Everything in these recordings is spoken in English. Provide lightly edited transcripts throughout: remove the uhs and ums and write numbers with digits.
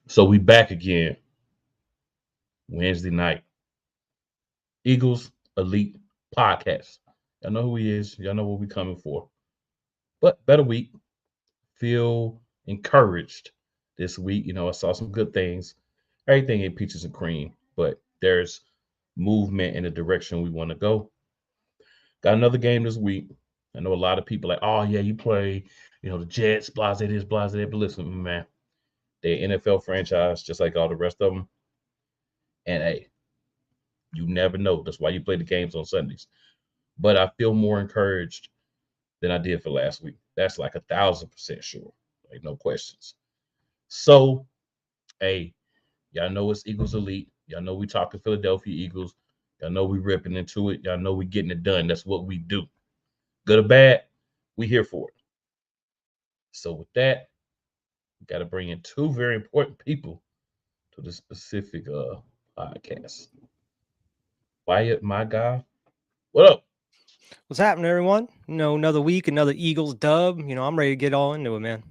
So we back again Wednesday night. Eagles Elite Podcast. Y'all know who he is. Y'all know what we coming for. But better week. Feel encouraged this week. I saw some good things. Everything ain't peaches and cream, but there's movement in the direction we want to go. Got another game this week. I know a lot of people like, oh yeah, you play, the Jets, blase this, blase that. But listen, man, they're NFL franchise just like all the rest of them. And hey, you never know. That's why you play the games on Sundays. But I feel more encouraged than I did for last week. That's like 1,000% sure. Like no questions. So, hey, y'all know it's Eagles Elite. Y'all know we talking Philadelphia Eagles. Y'all know we ripping into it. Y'all know we getting it done. That's what we do. Good or bad, we here for it. So with that, we got to bring in two very important people to this specific podcast. Wyatt, my guy, what up? What's happening, everyone? Another week, another Eagles dub. I'm ready to get all into it, man.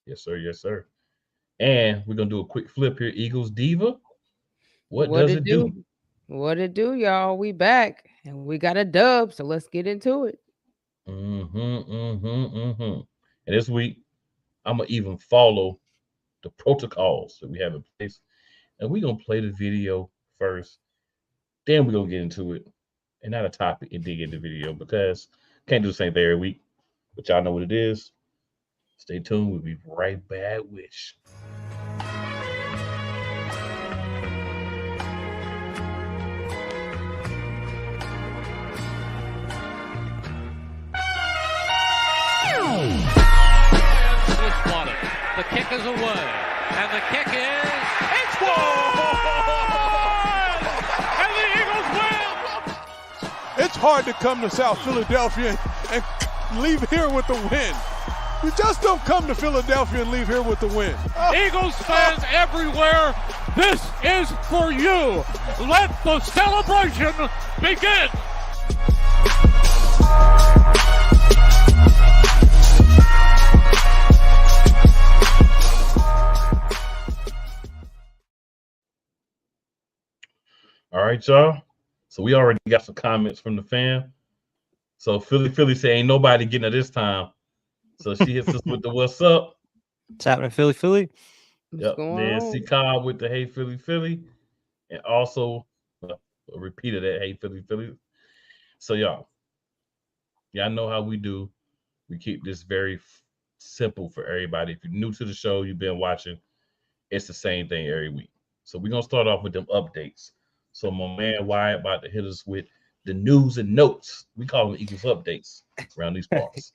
Yes, sir. Yes, sir. And we're gonna do a quick flip here. Eagles Diva. What What does it it do? do? What it do, y'all? We back and we got a dub, so let's get into it. And this week, I'm gonna even follow the protocols that we have in place, and we're gonna play the video first. Then we're gonna get into it, and not a topic, and dig into the video because can't do the same thing every week. But y'all know what it is. Stay tuned. We'll be right back with Swatted. The kick is away. And the kick is... It's good! And the Eagles win! It's hard to come to South Philadelphia and leave here with the win. You just don't come to Philadelphia and leave here with the win. Eagles fans everywhere, this is for you. Let the celebration begin. All right, y'all. So we already got some comments from the fan. So Philly say ain't nobody getting it this time. So she hits us with the what's up. What's happening, Philly? What's Yep. going Then on? C Cobb with the hey Philly. And also a repeat of that hey Philly. So y'all know how we do. We keep this very simple for everybody. If you're new to the show, you've been watching, it's the same thing every week. So we're gonna start off with them updates. So my man Wyatt about to hit us with the news and notes. We call them Eagles updates around these parts.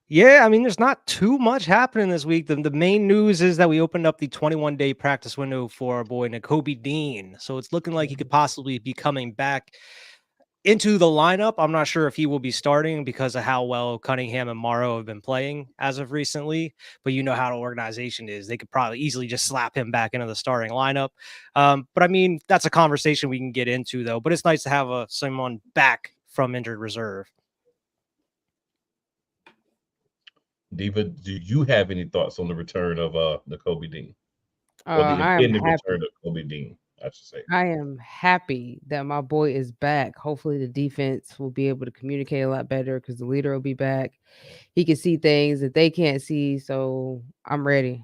Yeah, I mean, there's not too much happening this week. The main news is that we opened up the 21-day practice window for our boy Nakobe Dean. So it's looking like he could possibly be coming back into the lineup. I'm not sure if he will be starting because of how well Cunningham and Morrow have been playing as of recently, but you know how the organization is. They could probably easily just slap him back into the starting lineup. But I mean, that's a conversation we can get into, though. But it's nice to have someone back from injured reserve. Diva, do you have any thoughts on the return of Nakobe Dean? Or the I am intended return happy. of Kobe Dean, I should say. I am happy that my boy is back. Hopefully, the defense will be able to communicate a lot better because the leader will be back. He can see things that they can't see, so I'm ready.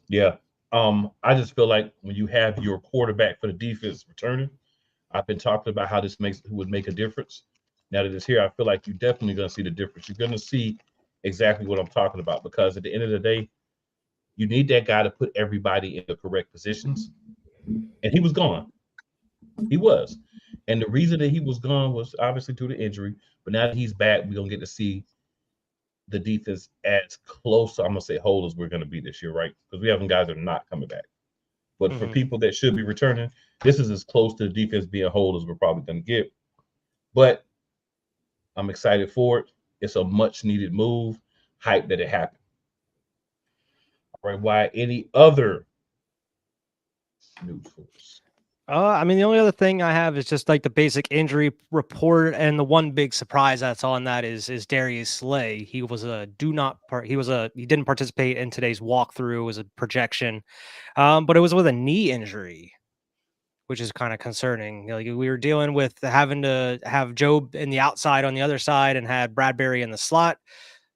Yeah. I just feel like when you have your quarterback for the defense returning, I've been talking about how this would make a difference. Now that it's here, I feel like you're definitely going to see the difference. You're going to see exactly what I'm talking about because at the end of the day, you need that guy to put everybody in the correct positions. And he was gone. He was. And the reason that he was gone was obviously due to injury. But now that he's back, we're going to get to see the defense as close to, I'm going to say, whole as we're going to be this year, right? Because we have some guys that are not coming back. But for people that should be returning, this is as close to the defense being whole as we're probably going to get. But I'm excited for it. It's a much needed move. Hype that it happened. All right. Why any other news for us? I mean, the only other thing I have is just like the basic injury report, and the one big surprise that's on that is Darius Slay. He was a he didn't participate in today's walkthrough. It was a projection, but it was with a knee injury, which is kind of concerning. Like, we were dealing with having to have Job in the outside on the other side and had Bradbury in the slot.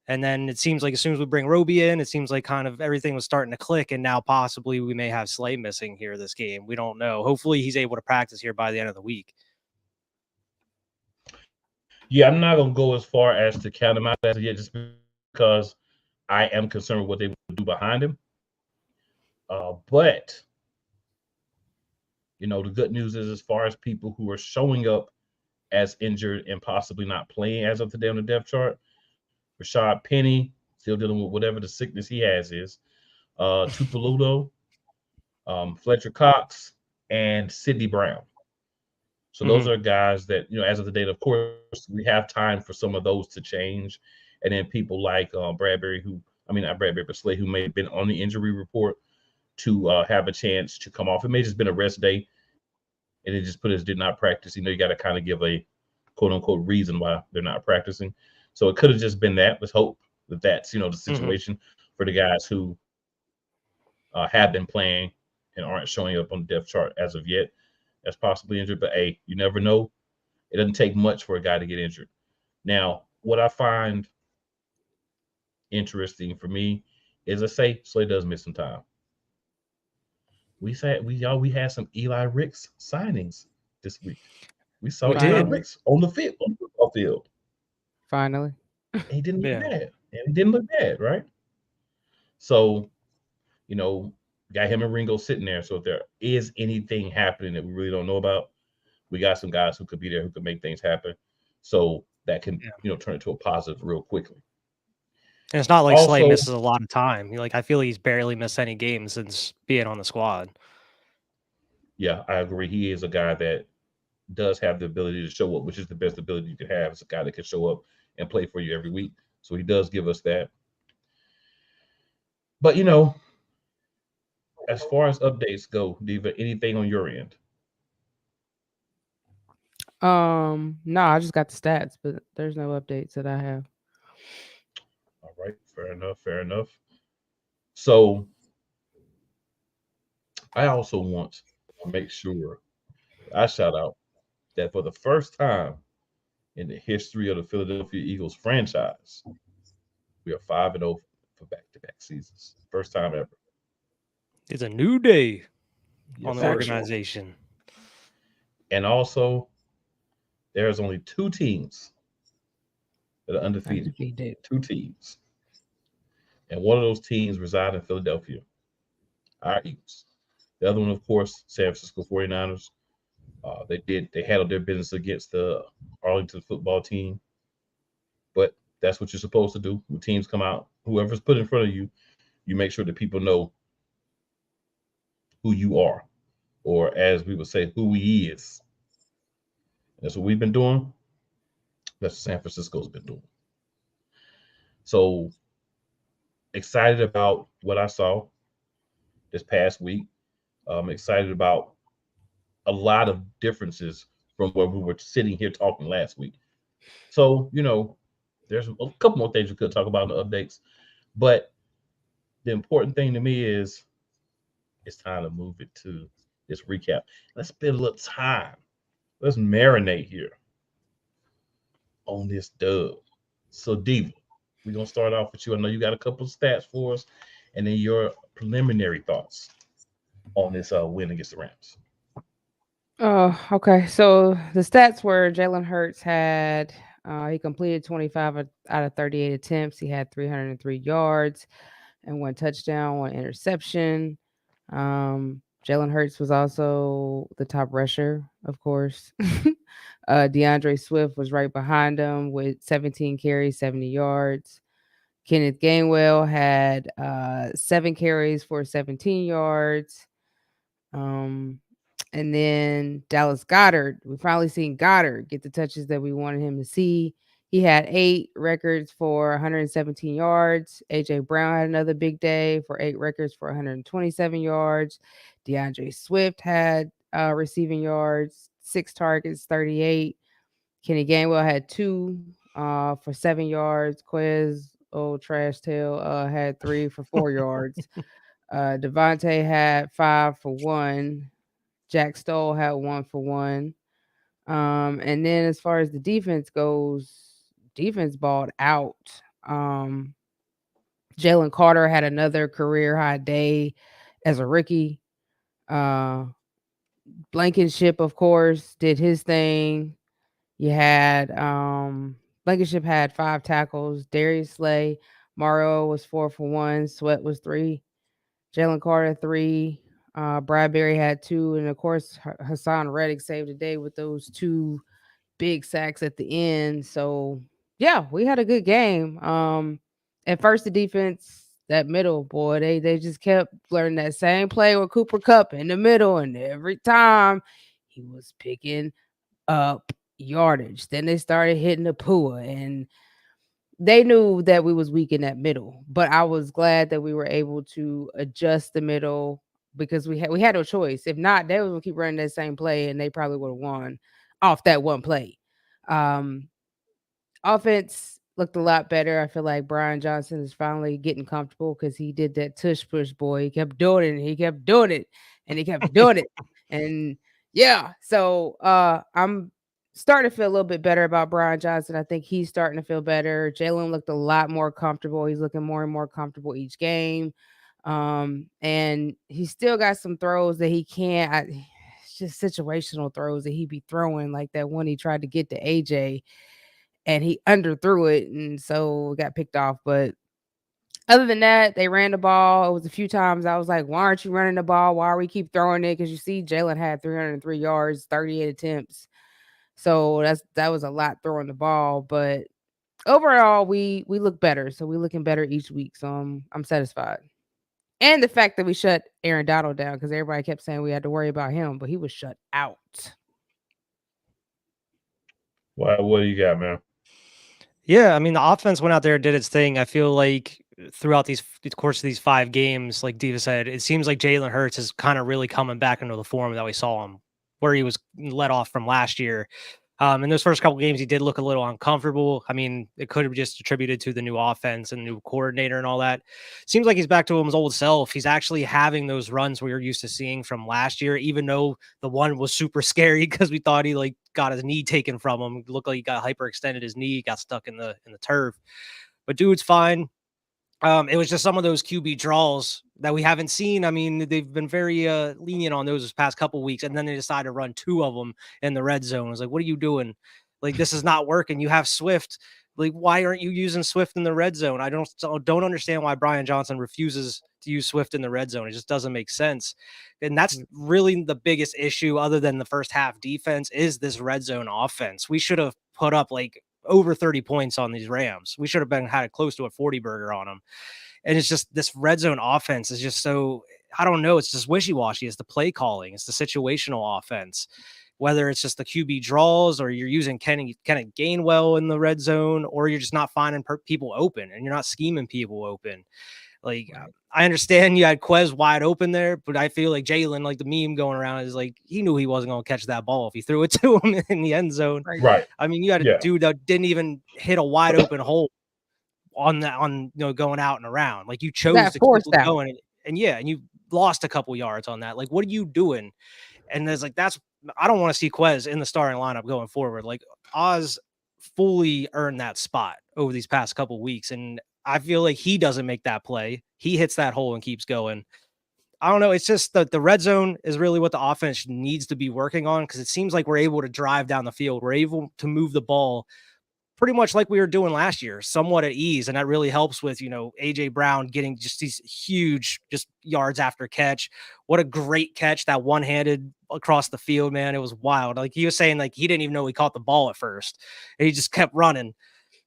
And then it seems like as soon as we bring Roby in, it seems like kind of everything was starting to click. And now possibly we may have Slay missing here this game. We don't know. Hopefully he's able to practice here by the end of the week. Yeah, I'm not going to go as far as to count him out as of yet, just because I am concerned with what they will do behind him. But, you know, the good news is, as far as people who are showing up as injured and possibly not playing as of today on the depth chart, Rashad Penny, still dealing with whatever the sickness he has is. Tupeludo, Fletcher Cox, and Sidney Brown. So those are guys that, you know, as of the date, of course, we have time for some of those to change. And then people like Bradbury, not Bradbury, but Slay, who may have been on the injury report, to have a chance to come off. It may have just been a rest day, and it just put as did not practice. You know, you got to kind of give a quote unquote reason why they're not practicing. So it could have just been that. Let's hope that that's, you know, the situation for the guys who have been playing and aren't showing up on the depth chart as of yet as possibly injured. But, hey, you never know. It doesn't take much for a guy to get injured. Now, what I find interesting for me is, let's say Slay does miss some time. We had some Eli Ricks signings this week. We saw Eli Ricks on the football field. Finally. He didn't look bad. And he didn't look bad, right? So, you know, got him and Ringo sitting there. So if there is anything happening that we really don't know about, we got some guys who could be there, who could make things happen. So that can, you know, turn into a positive real quickly. And it's not like Slay misses a lot of time. Like, I feel he's barely missed any games since being on the squad. Yeah, I agree. He is a guy that does have the ability to show up, which is the best ability you can have. It's a guy that can show up and play for you every week. So he does give us that. But, you know, as far as updates go, Diva, anything on your end? No, I just got the stats, but there's no updates that I have. All right, fair enough. So I also want to make sure I shout out that for the first time in the history of the Philadelphia Eagles franchise, we are 5-0 for back-to-back seasons. First time ever. It's a new day on the organization. And also, there's only 2 teams that are undefeated. 2 teams. And one of those teams reside in Philadelphia, our Eagles. The other one, of course, San Francisco 49ers. They handled their business against the Arlington football team. But that's what you're supposed to do. When teams come out, whoever's put in front of you, you make sure that people know who you are, or as we would say, who he is. That's what we've been doing. That's what San Francisco's been doing. So excited about what I saw this past week. I'm excited about a lot of differences from where we were sitting here talking last week. So, you know, there's a couple more things we could talk about in the updates, but the important thing to me is it's time to move it to this recap. Let's spend a little time. Let's marinate here on this dub. So, Diva, we're going to start off with you. I know you got a couple of stats for us, and then your preliminary thoughts on this win against the Rams. Oh, okay. So the stats were Jalen Hurts had he completed 25 out of 38 attempts. He had 303 yards and 1 touchdown, 1 interception. Jalen Hurts was also the top rusher, of course. DeAndre Swift was right behind him with 17 carries, 70 yards. Kenneth Gainwell had 7 carries for 17 yards. And then Dallas Goedert, we finally seen Goddard get the touches that we wanted him to see. He had 8 records for 117 yards. A.J. Brown had another big day for 8 records for 127 yards. DeAndre Swift had receiving yards, 6 targets, 38. Kenny Gainwell had 2 for 7 yards. Quez, old trash tail, had 3 for 4 yards. Devontae had 5 for 1. Jack Stoll had 1 for 1. And then as far as the defense goes, defense balled out. Jalen Carter had another career high day as a rookie. Blankenship, of course, did his thing. You had Blankenship had 5 tackles. Darius Slay, Mario was 4 for 1. Sweat was 3. Jalen Carter 3. Bradbury had 2, and of course Hassan Reddick saved the day with those 2 big sacks at the end. So yeah, we had a good game. At first the defense, that middle, boy, they just kept learning that same play with Cooper Kupp in the middle, and every time he was picking up yardage. Then they started hitting the Pua, and they knew that we was weak in that middle. But I was glad that we were able to adjust the middle because we had no choice. If not, they would keep running that same play, and they probably would have won off that one play. Offense looked a lot better. I feel like Brian Johnson is finally getting comfortable because he did that tush push, boy. He kept doing it, and he kept doing it, and he kept doing it. And yeah, so I'm starting to feel a little bit better about Brian Johnson. I think he's starting to feel better. Jalen looked a lot more comfortable. He's looking more and more comfortable each game. And he's still got some throws that he can't. It's just situational throws that he be throwing, like that one he tried to get to AJ, and he underthrew it, and so got picked off. But other than that, they ran the ball. It was a few times I was like, why aren't you running the ball? Why are we keep throwing it? Because you see Jalen had 303 yards, 38 attempts. So that was a lot throwing the ball. But overall, we look better. So we're looking better each week. So I'm satisfied. And the fact that we shut Aaron Donald down, because everybody kept saying we had to worry about him, but he was shut out. What do you got, man? Yeah, I mean, the offense went out there and did its thing. I feel like throughout the course of these 5 games, like Diva said, it seems like Jalen Hurts is kind of really coming back into the form that we saw him, where he was let off from last year. In those first couple games, he did look a little uncomfortable. I mean, it could have just attributed to the new offense and the new coordinator and all that. Seems like he's back to his old self. He's actually having those runs we were used to seeing from last year, even though the one was super scary because we thought he got his knee taken from him. It looked like he got hyperextended his knee, got stuck in the turf. But dude's fine. It was just some of those QB draws that we haven't seen. I mean, they've been very lenient on those this past couple weeks, and then they decided to run 2 of them in the red zone. I was like, what are you doing? Like, this is not working. You have Swift. Like, why aren't you using Swift in the red zone? I don't understand why Brian Johnson refuses to use Swift in the red zone. It just doesn't make sense. And that's really the biggest issue, other than the first half defense, is this red zone offense. We should have put up like over 30 points on these Rams. We should have had close to a 40 burger on them. And it's just this red zone offense is just so, I don't know. It's just wishy-washy. It's the play calling. It's the situational offense, whether it's just the QB draws or you're using Kenny Gainwell in the red zone, or you're just not finding people open and you're not scheming people open. Like, I understand you had Quez wide open there, but I feel like Jalen, like the meme going around, is like he knew he wasn't going to catch that ball if he threw it to him in the end zone. Right. I mean, you had a dude that didn't even hit a wide open hole on going out and around. Like, you chose to keep it going, and you lost a couple yards on that. Like, what are you doing? And there's like, I don't want to see Quez in the starting lineup going forward. Like, Oz fully earned that spot over these past couple weeks, and I feel like he doesn't make that play. He hits that hole and keeps going. I don't know. It's just that the red zone is really what the offense needs to be working on, because it seems like we're able to drive down the field. We're able to move the ball pretty much like we were doing last year, somewhat at ease. And that really helps with, AJ Brown getting just these huge yards after catch. What a great catch, that one-handed across the field, man. It was wild. Like, he was saying, like, he didn't even know he caught the ball at first, and he just kept running.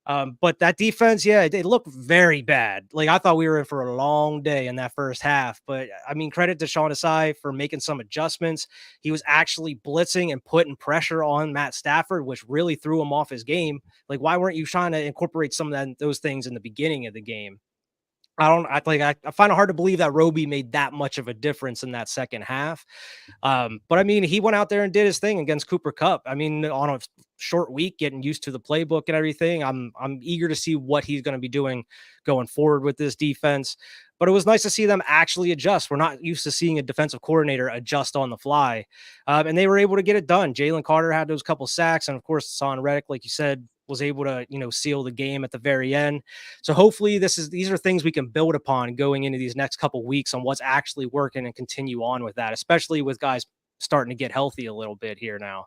But that defense, it looked very bad. Like, I thought we were in for a long day in that first half. But I mean, credit to Sean Desai for making some adjustments. He was actually blitzing and putting pressure on Matt Stafford, which really threw him off his game. Like, why weren't you trying to incorporate some of those things in the beginning of the game? I find it hard to believe that Roby made that much of a difference in that second half. But I mean, he went out there and did his thing against Cooper Kupp. I mean, on a short week, getting used to the playbook and everything. I'm eager to see what he's going to be doing going forward with this defense. But it was nice to see them actually adjust. We're not used to seeing a defensive coordinator adjust on the fly. And they were able to get it done. Jalen Carter had those couple sacks. And of course, Haason Reddick, like you said, was able to, seal the game at the very end. So hopefully these are things we can build upon going into these next couple weeks on what's actually working and continue on with that, especially with guys starting to get healthy a little bit here now.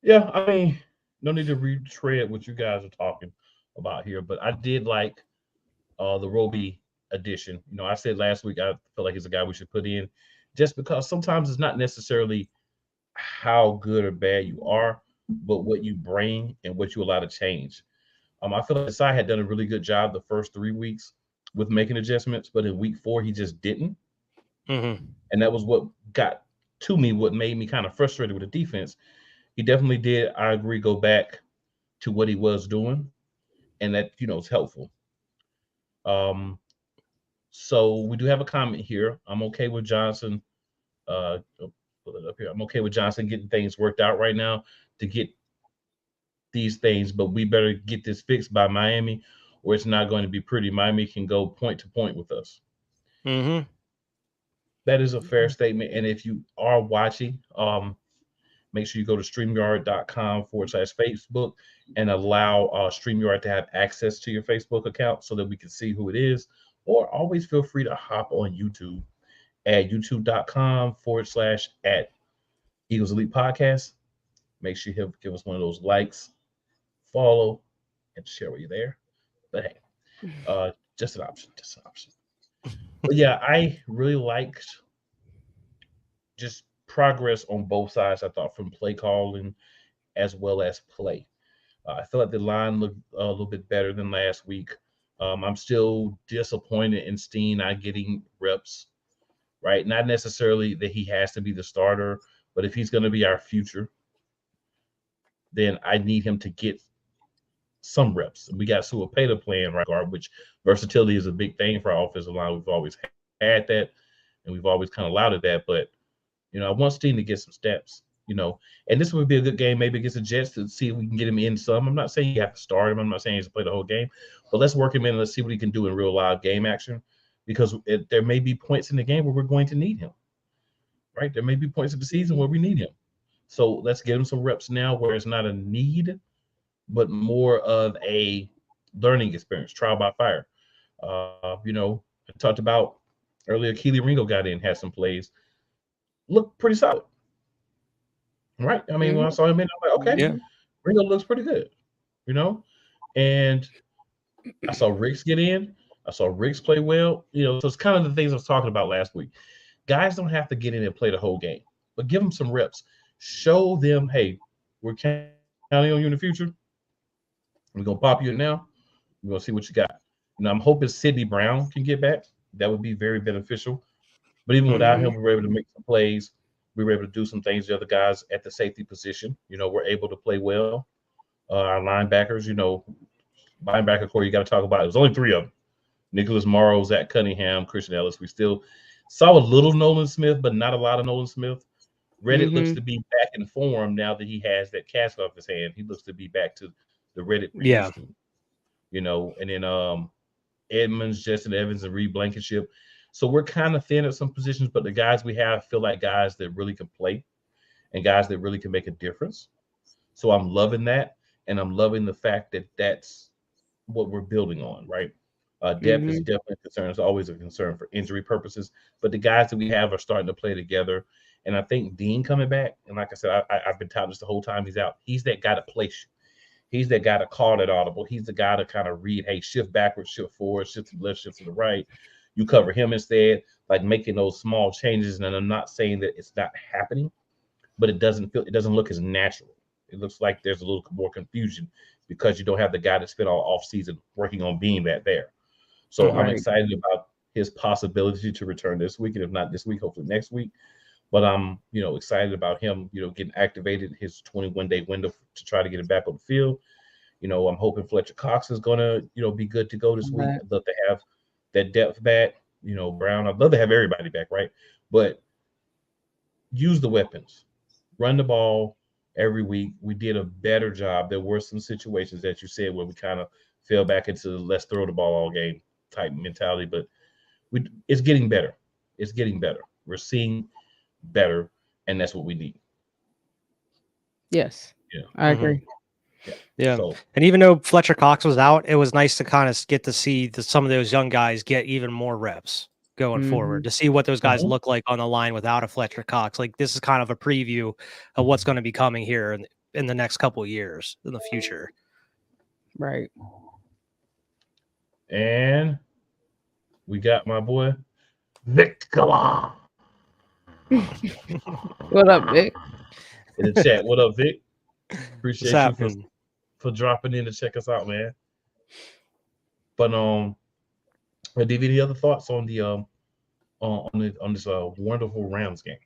Yeah, I mean, no need to retread what you guys are talking about here, but I did like the Roby addition. I said last week I feel like he's a guy we should put in just because sometimes it's not necessarily how good or bad you are, but what you bring and what you allow to change. I feel like Desai had done a really good job the first 3 weeks with making adjustments, but in week 4, he just didn't. Mm-hmm. And that was what got to me, what made me kind of frustrated with the defense. He definitely did, I agree, go back to what he was doing, and that, is helpful. So we do have a comment here. I'm okay with Johnson. Pull it up here. I'm okay with Johnson getting things worked out right now to get these things, but we better get this fixed by Miami, or it's not going to be pretty. Miami can go point to point with us. Mm-hmm. That is a fair statement. And if you are watching, make sure you go to StreamYard.com/Facebook and allow StreamYard to have access to your Facebook account so that we can see who it is. Or always feel free to hop on YouTube at youtube.com/@Eagles Elite Podcast. Make sure you give us one of those likes, follow, and share while you're there. But hey, just an option. But yeah, I really liked just progress on both sides, I thought, from play calling as well as play. I feel like the line looked a little bit better than last week. I'm still disappointed in Steen not getting reps, right? Not necessarily that he has to be the starter, but if he's going to be our future, then I need him to get some reps. We got Suapeta playing right guard, which versatility is a big thing for our offensive line. We've always had that, and we've always kind of lauded that. But, I want Steen to get some steps, and this would be a good game maybe against the Jets to see if we can get him in some. I'm not saying you have to start him. I'm not saying he has to play the whole game, but let's work him in and let's see what he can do in real live game action, because there may be points in the game where we're going to need him, right? There may be points in the season where we need him. So let's get him some reps now where it's not a need, but more of a learning experience, trial by fire. I talked about earlier, Keely Ringo got in, had some plays, looked pretty solid. Right? I mean, when I saw him in, I'm like, okay, yeah. Ringo looks pretty good, and I saw Riggs get in. I saw Riggs play well, so it's kind of the things I was talking about last week. Guys don't have to get in and play the whole game, but give them some reps. Show them, hey, we're counting on you in the future. We're going to pop you in now. We're going to see what you got. I'm hoping Sidney Brown can get back. That would be very beneficial. But even without him, we were able to make some plays. We were able to do some things the other guys at the safety position, were able to play well. Our linebackers, linebacker core, you got to talk about it. There's only 3 of them. Nicholas Morrow, Zach Cunningham, Christian Ellis. We still saw a little Nolan Smith, but not a lot of Nolan Smith. Reddit looks to be back in form now that he has that cast off his hand. He looks to be back to the Reddit. Yeah. And then Edmonds, Justin Evans, and Reed Blankenship. So we're kind of thin at some positions, but the guys we have feel like guys that really can play and guys that really can make a difference. So I'm loving that, and I'm loving the fact that that's what we're building on, right? Depth is definitely a concern. It's always a concern for injury purposes, but the guys that we have are starting to play together. And I think Dean coming back, and like I said, I've been touting this the whole time he's out. He's that guy to place. He's that guy to call that audible. He's the guy to kind of read, hey, shift backwards, shift forward, shift to the left, shift to the right. You cover him instead, like making those small changes. And I'm not saying that it's not happening, but it doesn't look as natural. It looks like there's a little more confusion because you don't have the guy that spent all off season working on being that there. So I'm excited about his possibility to return this week, and if not this week, hopefully next week. But I'm, excited about him, getting activated, his 21-day window to try to get him back on the field. I'm hoping Fletcher Cox is gonna, be good to go this week. Right. I'd love to have that depth back. Brown. I'd love to have everybody back, right? But use the weapons, run the ball every week. We did a better job. There were some situations that you said where we kind of fell back into the let's throw the ball all game type mentality, but it's getting better. It's getting better. We're seeing better, and that's what we need. Yes. Yeah. I agree. Yeah. So, And even though Fletcher Cox was out, it was nice to kind of get to see some of those young guys get even more reps going forward, to see what those guys look like on the line without a Fletcher Cox. Like, this is kind of a preview of what's going to be coming here in the next couple of years in the future. Right. and we got my boy Vic Gala What up, Vic? in the chat. What up, Vic? Appreciate you happening? for dropping in to check us out, man. But DV, any other thoughts on the on this wonderful Rams game?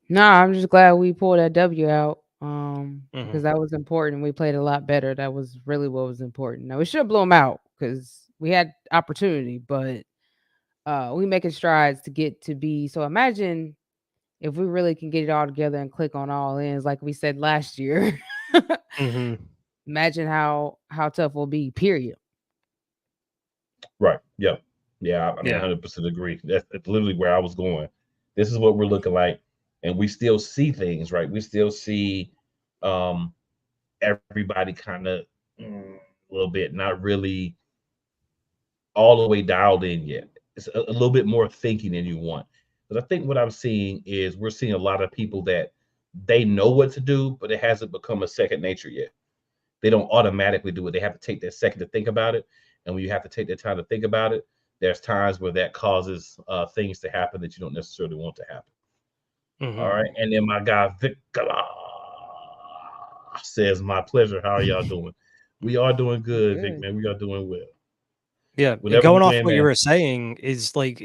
Nah, I'm just glad we pulled that W out. Because that was important. We played a lot better. That was really what was important. Now we should have blown them out because we had opportunity, but we making strides to get to be. So imagine if we really can get it all together and click on all ends, like we said last year. Imagine how tough we'll be. Period. Right. Yep. Yeah. I mean, 100% agree. That's literally where I was going. This is what we're looking like, and we still see things, right? We still see everybody kind of a little bit not really all the way dialed in yet. It's a little bit more thinking than you want. But I think what I'm seeing is we're seeing a lot of people that they know what to do, but it hasn't become a second nature yet. They don't automatically do it. They have to take that second to think about it. And when you have to take that time to think about it, there's times where that causes things to happen that you don't necessarily want to happen. All right. And then my guy, Vic says, my pleasure. How are y'all doing? We are doing good, Vic, man. We are doing well. Yeah. Whatever Going the off plan, what you man. were saying is like,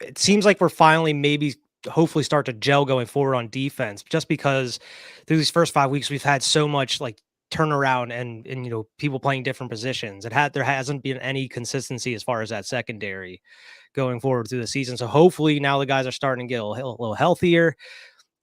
it seems like we're finally maybe hopefully start to gel going forward on defense, just because through these first 5 weeks, we've had so much like turnaround and people playing different positions. There hasn't been any consistency as far as that secondary going forward through the season. So hopefully now the guys are starting to get a little healthier.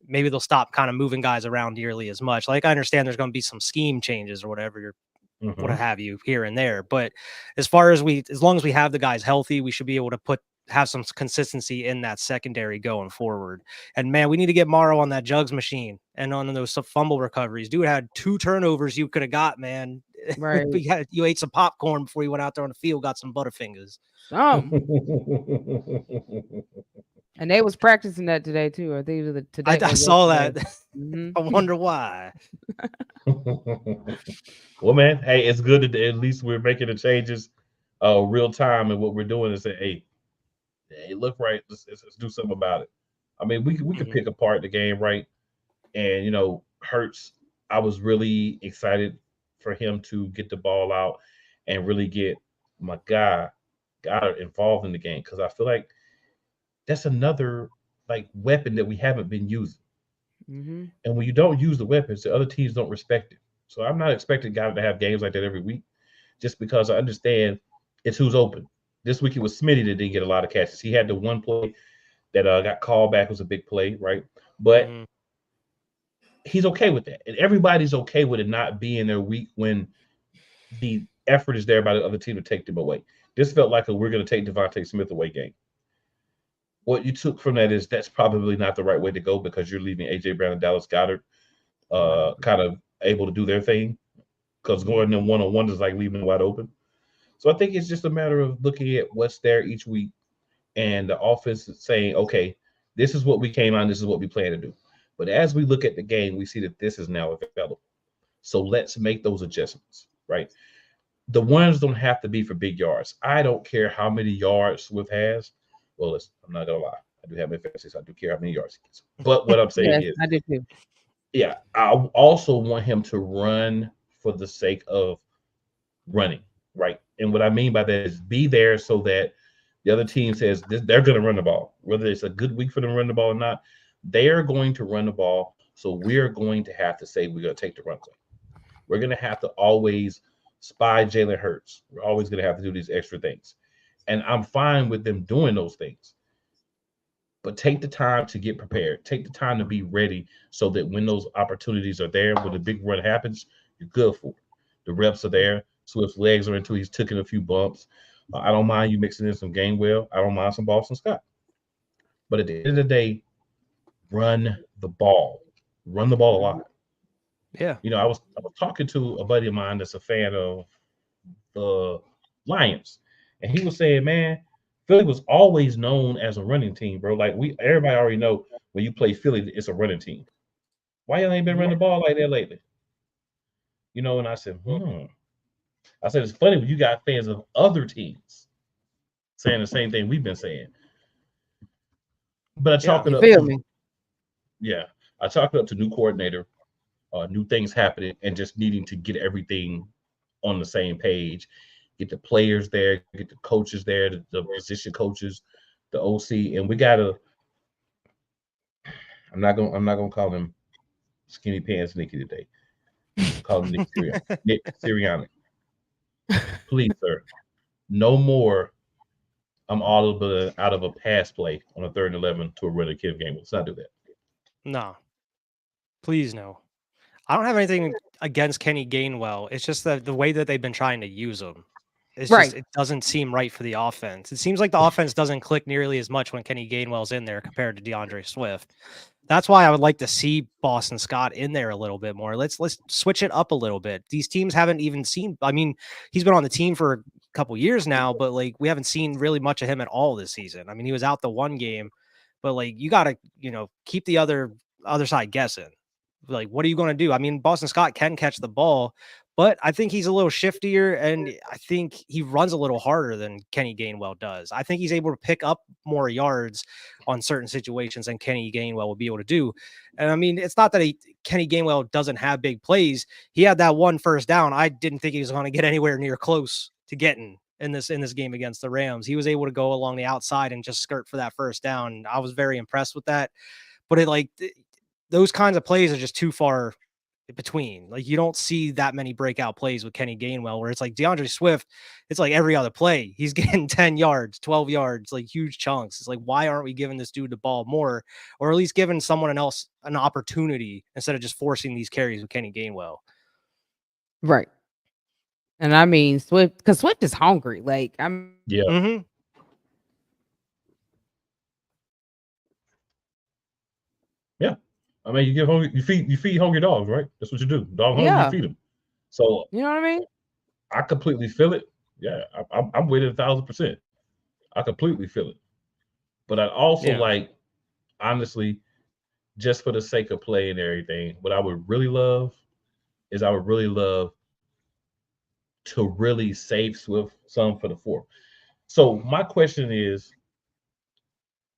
Maybe they'll stop kind of moving guys around nearly as much. Like, I understand there's going to be some scheme changes or whatever what have you here and there. But as long as we have the guys healthy, we should be able to have some consistency in that secondary going forward. And man, we need to get Morrow on that jugs machine and on those fumble recoveries. Dude had 2 turnovers you could have got, man. Right. You ate some popcorn before you went out there on the field, got some Butterfingers. And they was practicing that today too. I think it was today. I saw that. Mm-hmm. I wonder why. Well, man, hey, it's good that at least we're making the changes real time, and what we're doing is say, hey, look right, let's do something about it. I mean, we could pick apart the game, right? And Hurts, I was really excited for him to get the ball out and really get my guy involved in the game, because I feel like that's another like weapon that we haven't been using. And when you don't use the weapons, the other teams don't respect it. So I'm not expecting guys to have games like that every week, just because I understand it's who's open. This week it was Smitty that didn't get a lot of catches. He had the one play that got called back, was a big play, right? But he's okay with that. And everybody's okay with it not being their week when the effort is there by the other team to take them away. This felt like we're going to take Devontae Smith away game. What you took from that is that's probably not the right way to go, because you're leaving A.J. Brown and Dallas Goedert kind of able to do their thing, because going them one-on-one is like leaving them wide open. So I think it's just a matter of looking at what's there each week, and the offense is saying, okay, this is what we came on, this is what we plan to do. But as we look at the game, we see that this is now available. So let's make those adjustments, right? The ones don't have to be for big yards. I don't care how many yards Swift has. Well, I'm not going to lie. I do have my fantasy, so I do care how many yards he gets. But what I'm saying is, I do too. Yeah, I also want him to run for the sake of running, right? And what I mean by that is be there so that the other team says they're going to run the ball. Whether it's a good week for them to run the ball or not, they are going to run the ball. So we're going to have to say we're going to take the run play. we're going to have to always spy Jalen Hurts. We're always going to have to do these extra things. And I'm fine with them doing those things. But take the time to get prepared. Take the time to be ready so that when those opportunities are there, when the big run happens, you're good for it. The reps are there. Swift's legs are into. He's taking a few bumps. I don't mind you mixing in some Gainwell. I don't mind some Boston Scott. But at the end of the day, run the ball. Run the ball a lot. Yeah. You know, I was talking to a buddy of mine that's a fan of the Lions, and he was saying, man, Philly was always known as a running team, bro. Like everybody already know when you play Philly, it's a running team. Why y'all ain't been running the ball like that lately? You know, and I said, I said, it's funny when you got fans of other teams saying the same thing we've been saying. But I chalk it up. I chalk it up to new coordinator, new things happening, and just needing to get everything on the same page. Get the players there, get the coaches there, the position coaches, the OC, and we gotta. I'm not gonna call him Skinny Pants Nicky today. Call him Nick Sirianni. Please, sir, no more. I'm all out of a pass play on a 3rd and 11 to a running kid game. Let's not do that. No, please no. I don't have anything against Kenny Gainwell. It's just that the way that they've been trying to use him. It's just, it doesn't seem right for the offense. It seems like the offense doesn't click nearly as much when Kenny Gainwell's in there compared to DeAndre Swift. That's why I would like to see Boston Scott in there a little bit more. Let's switch it up a little bit. These teams haven't even seen. I mean, he's been on the team for a couple years now, but like we haven't seen really much of him at all this season. I mean, he was out the one game, but like you got to, keep the other side guessing. Like, what are you going to do? I mean, Boston Scott can catch the ball, but I think he's a little shiftier, and I think he runs a little harder than Kenny Gainwell does. I think he's able to pick up more yards on certain situations than Kenny Gainwell will be able to do. And I mean, it's not that Kenny Gainwell doesn't have big plays. He had that one first down. I didn't think he was going to get anywhere near close to getting in this game against the Rams. He was able to go along the outside and just skirt for that first down. I was very impressed with that. But those kinds of plays are just too far between. Like, you don't see that many breakout plays with Kenny Gainwell, where it's like DeAndre Swift, it's like every other play he's getting 10 yards, 12 yards, like huge chunks. It's like, why aren't we giving this dude the ball more, or at least giving someone else an opportunity instead of just forcing these carries with Kenny Gainwell? Right. And I mean, Swift, because Swift is hungry. Like, I'm. Yeah. Mm-hmm. Yeah. I mean, you feed hungry dogs, right? That's what you do. Dog hungry, you feed them. So you know what I mean? I completely feel it. Yeah, I'm with it 1,000%. I completely feel it. But I also honestly, just for the sake of play and everything, what I would really love is to really save Swift some for the 4th. So my question is,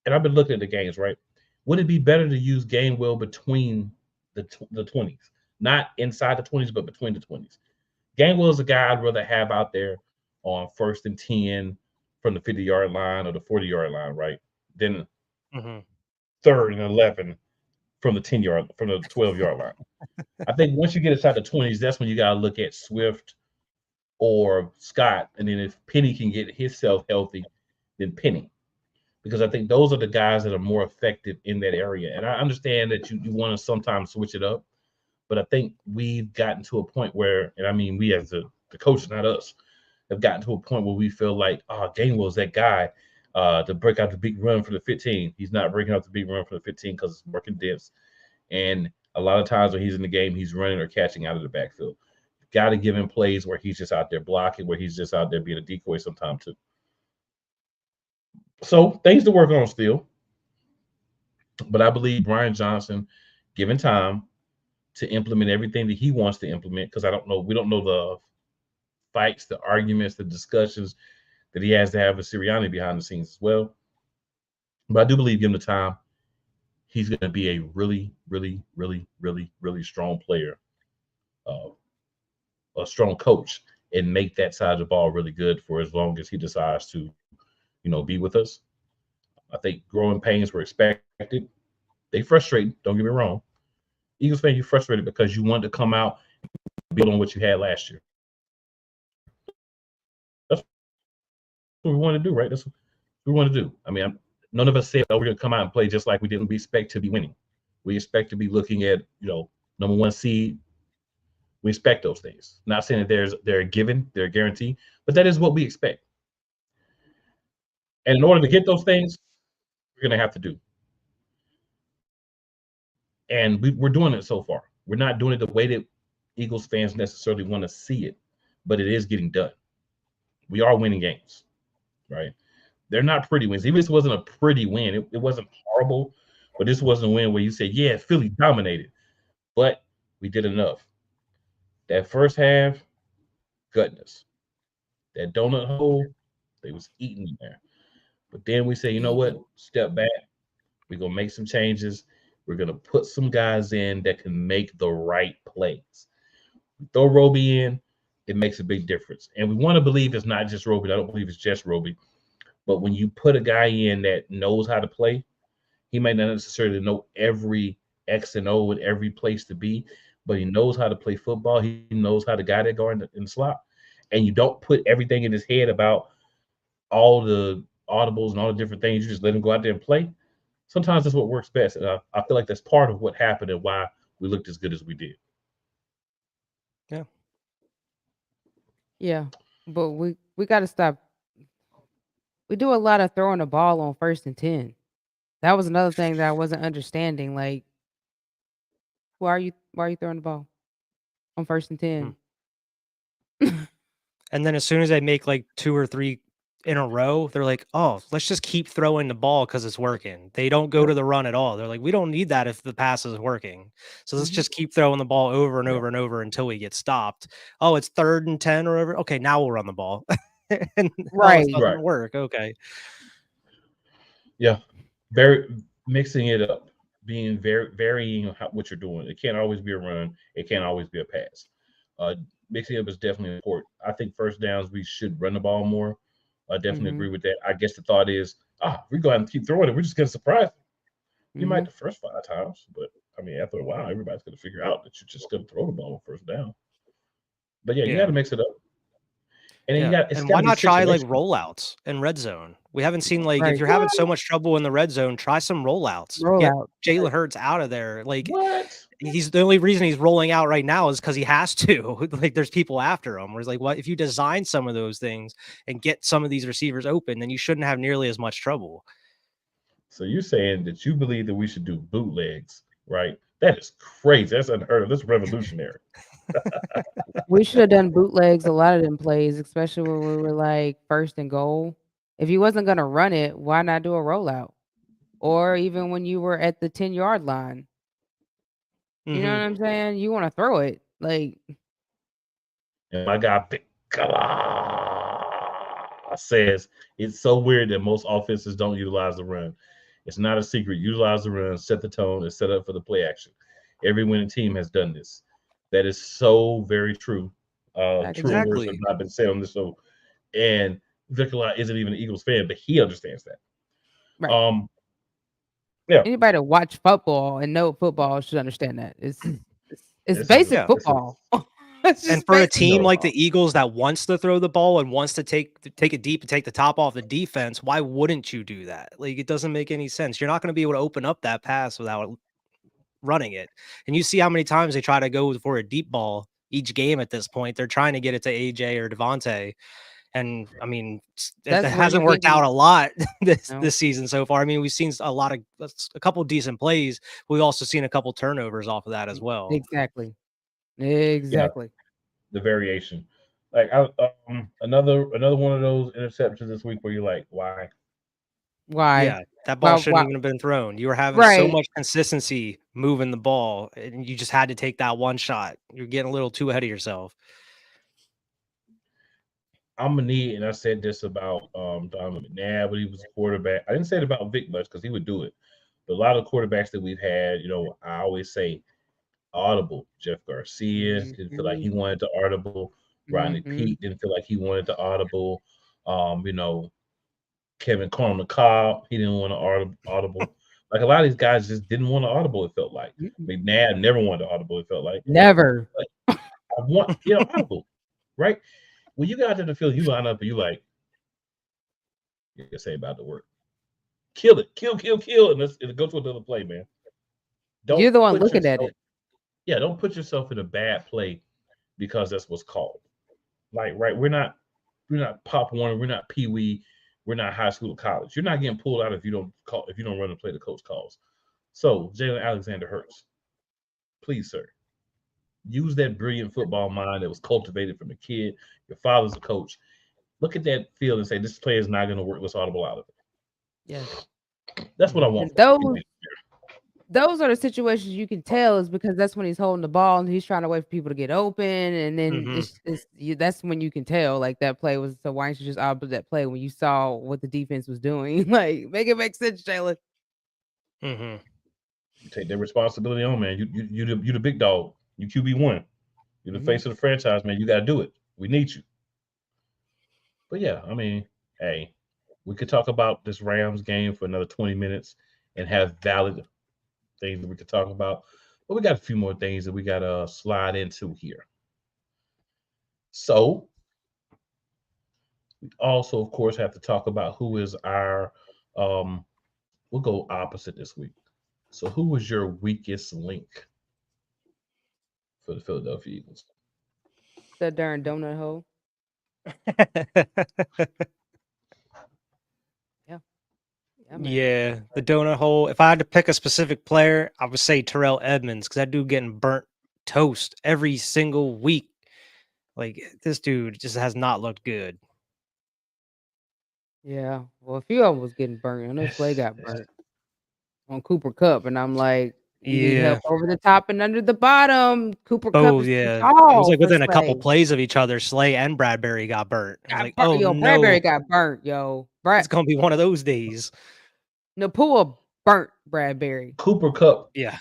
and I've been looking at the games, right? Would it be better to use Gainwell between the 20s? Not inside the 20s, but between the 20s. Gainwell is a guy I'd rather have out there on 1st and 10 from the 50-yard line or the 40-yard line, right? Than 3rd and 11 from the 12-yard line. I think once you get inside the 20s, that's when you got to look at Swift or Scott. And then if Penny can get himself healthy, then Penny. Because I think those are the guys that are more effective in that area. And I understand that you want to sometimes switch it up, but I think we've gotten to a point where, and I mean, we as the coaches, not us, have gotten to a point where we feel like, Gainwell's that guy to break out the big run for the 15. He's not breaking out the big run for the 15 because it's more condensed. And a lot of times when he's in the game, he's running or catching out of the backfield. Got to give him plays where he's just out there blocking, where he's just out there being a decoy sometime too. So things to work on still. But I believe Brian Johnson, given time to implement everything that he wants to implement, because we don't know the fights, the arguments, the discussions that he has to have with Sirianni behind the scenes as well. But I do believe, given the time, he's going to be a really, really, really, really, really strong player, a strong coach, and make that side of the ball really good for as long as he decides to be with us. I think growing pains were expected. They frustrate, don't get me wrong. Eagles fan, you're frustrated because you want to come out build on what you had last year. That's what we want to do, right? That's what we want to do. I mean, none of us said, oh, we're going to come out and play just like we didn't. We expect to be winning. We expect to be looking at, number one seed. We expect those things. Not saying that they're a given, they're a guarantee, but that is what we expect. And in order to get those things, we're going to have to do. And we're doing it so far. We're not doing it the way that Eagles fans necessarily want to see it, but it is getting done. We are winning games, right? They're not pretty wins. Even if this wasn't a pretty win, it wasn't horrible, but this wasn't a win where you say, yeah, Philly dominated. But we did enough. That first half, goodness. That donut hole, they was eating in there. But then we say, you know what? Step back. We're going to make some changes. We're going to put some guys in that can make the right plays. We throw Roby in, it makes a big difference. And we want to believe it's not just Roby. I don't believe it's just Roby. But when you put a guy in that knows how to play, he might not necessarily know every X and O and every place to be, but he knows how to play football. He knows how to guide that guard in the slot. And you don't put everything in his head about all the audibles and all the different things. You just let him go out there and play. Sometimes that's what works best. And I feel like that's part of what happened and why we looked as good as we did. Yeah. Yeah. But we got to stop. We do a lot of throwing the ball on 1st and 10. That was another thing that I wasn't understanding. Like, why are you throwing the ball on 1st and 10? And then as soon as they make like 2 or 3 in a row, they're like, oh, let's just keep throwing the ball because it's working. They don't go to the run at all. They're like, we don't need that if the pass is working. So let's just keep throwing the ball over and over and over until we get stopped. Oh, it's 3rd and 10 or whatever. Okay, now we'll run the ball. And Right. it doesn't work. Okay. Yeah. Mixing it up, being varying what you're doing. It can't always be a run. It can't always be a pass. Mixing it up is definitely important. I think first downs, we should run the ball more. I definitely agree with that. I guess the thought is, we go out and keep throwing it. We're just going to surprise them. You might the first 5 times, but I mean, after a while, everybody's going to figure out that you're just going to throw the ball on first down. But yeah, you got to mix it up. And then and why not try like rollouts in red zone? We haven't seen if you're having so much trouble in the red zone, try some rollouts. Get Jalen Hurts out of there. Like he's the only reason he's rolling out right now is because he has to. Like there's people after him. Whereas like what if you design some of those things and get some of these receivers open, then you shouldn't have nearly as much trouble. So you're saying that you believe that we should do bootlegs, right? That is crazy. That's unheard of. That's revolutionary. We should have done bootlegs, a lot of them plays, especially when we were like 1st and goal. If you wasn't going to run it, why not do a rollout? Or even when you were at the 10-yard line. You know what I'm saying? You want to throw it. Like, and my guy says it's so weird that most offenses don't utilize the run. It's not a secret. Utilize the run, set the tone, and set up for the play action. Every winning team has done this. That is so very true. True words have not been said on this show. And Victor isn't even an Eagles fan, but he understands that. Right. Yeah. Anybody that watch football and know football should understand that. It's basic football. And for a team like the Eagles that wants to throw the ball and wants to take it deep and take the top off the defense, why wouldn't you do that? Like it doesn't make any sense. You're not going to be able to open up that pass without running it. And you see how many times they try to go for a deep ball each game at this point. They're trying to get it to AJ or Devontae. And I mean, it hasn't worked out a lot this season so far. I mean, we've seen a couple decent plays. We've also seen a couple turnovers off of that as well. Exactly. Yeah, the variation. Like another one of those interceptions this week where you're like, why? Yeah, that ball shouldn't even have been thrown. You were having so much consistency moving the ball, and you just had to take that one shot. You're getting a little too ahead of yourself. I'm gonna need, and I said this about Donovan McNabb when he was a quarterback. I didn't say it about Vic much because he would do it. But a lot of quarterbacks that we've had, I always say audible. Jeff Garcia didn't feel like he wanted to audible. Rodney Peete didn't feel like he wanted to audible. Kevin Corn-McCobb, he didn't want to audible. Like a lot of these guys just didn't want to audible, it felt like. McNabb never wanted to audible, it felt like. Never. I want, audible, right? When you get out there to field, you line up and you like, you can say about the work. Kill it, kill, and it'll go to another play, man. You're the one looking at it. Yeah, don't put yourself in a bad play because that's what's called. Like, right, we're not Pop Warner, we're not Pee Wee, we're not high school or college. You're not getting pulled out if you don't run and play the coach calls. So, Jalen Alexander Hurts, please, sir, use that brilliant football mind that was cultivated from a kid. Your father's a coach. Look at that field and say, this player is not going to work. Let's audible out of it. Yes. That's what I want. Those are the situations you can tell is because that's when he's holding the ball and he's trying to wait for people to get open, and then that's when you can tell like that play was. So why didn't you just audible that play when you saw what the defense was doing? Like, make it make sense, Jalen. You take that responsibility on, man. You the big dog. You QB1. You're the face of the franchise, man. You got to do it. We need you. But yeah, I mean, hey, we could talk about this Rams game for another 20 minutes and have valid things that we could talk about. But we got a few more things that we got to slide into here. So we also, of course, have to talk about who is our we'll go opposite this week. So who was your weakest link for the Philadelphia Eagles? That darn donut hole. Yeah, the donut hole. If I had to pick a specific player, I would say Terrell Edmonds because that dude getting burnt toast every single week. Like, this dude just has not looked good. Yeah, well, a few of them was getting burnt. I know Slay got burnt on Cooper Kupp, and I'm like, you need help over the top and under the bottom. Cooper Kupp is too tall. It was like within a couple plays of each other, Slay and Bradbury got burnt. I was like, oh no, Bradbury got burnt, yo. It's gonna be one of those days. Nakua burnt Bradbury. Cooper Kupp. Yeah.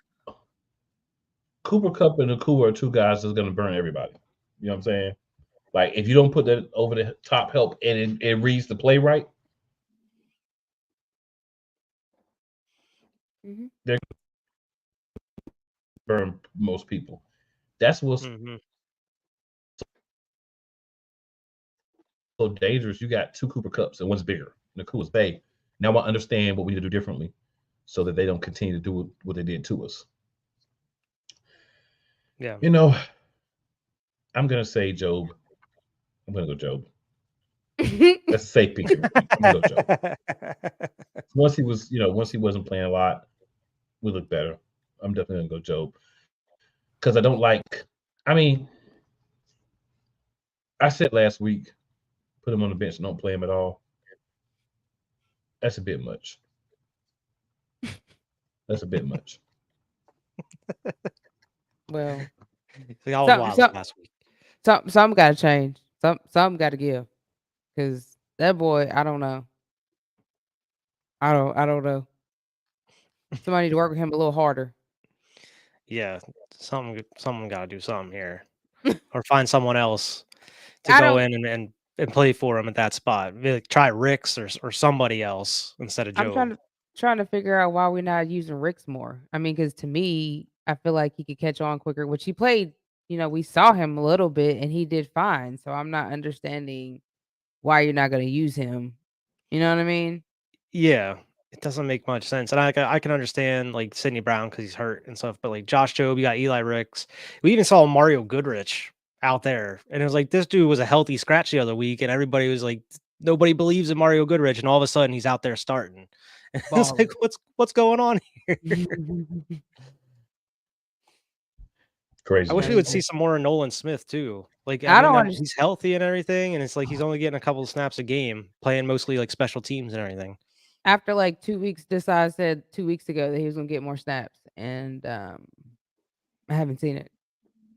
Cooper Kupp and Nakua are two guys that's gonna burn everybody. You know what I'm saying? Like, if you don't put that over the top help and it reads the play right, they're burn most people. That's what's so dangerous. You got two Cooper Kupps and one's bigger. Nakua's big. Now I understand what we need to do differently so that they don't continue to do what they did to us. Yeah. You know, I'm gonna say Job. I'm gonna go Job. That's a safe pick. I'm gonna go Job. Once he wasn't playing a lot, we look better. I'm definitely gonna go Job. Because I don't like, I mean, I said last week, put him on the bench and don't play him at all. That's a bit much. That's a bit much. Well, last week. Something got to change. Something got to give. Because that boy, I don't know. I don't know. Somebody need to work with him a little harder. Yeah, someone got to do something here, or find someone else to go in and play for him at that spot. Maybe like try Ricks or somebody else instead of Joe. I'm trying to figure out why we're not using Ricks more. I mean, because to me, I feel like he could catch on quicker, which he played. We saw him a little bit and he did fine. So I'm not understanding why you're not going to use him. You know what I mean? Yeah, it doesn't make much sense. And I can understand like Sidney Brown because he's hurt and stuff, but like Josh Jobe, you got Eli Ricks. We even saw Mario Goodrich out there. And it was like, this dude was a healthy scratch the other week. And everybody was like, nobody believes in Mario Goodrich. And all of a sudden he's out there starting. And it's like, what's going on here? Crazy. I wish we would see some more of Nolan Smith too. Like, I don't understand. He's healthy and everything, and it's like he's only getting a couple of snaps a game, playing mostly like special teams and everything. After like 2 weeks, Desai said 2 weeks ago that he was gonna get more snaps, and I haven't seen it.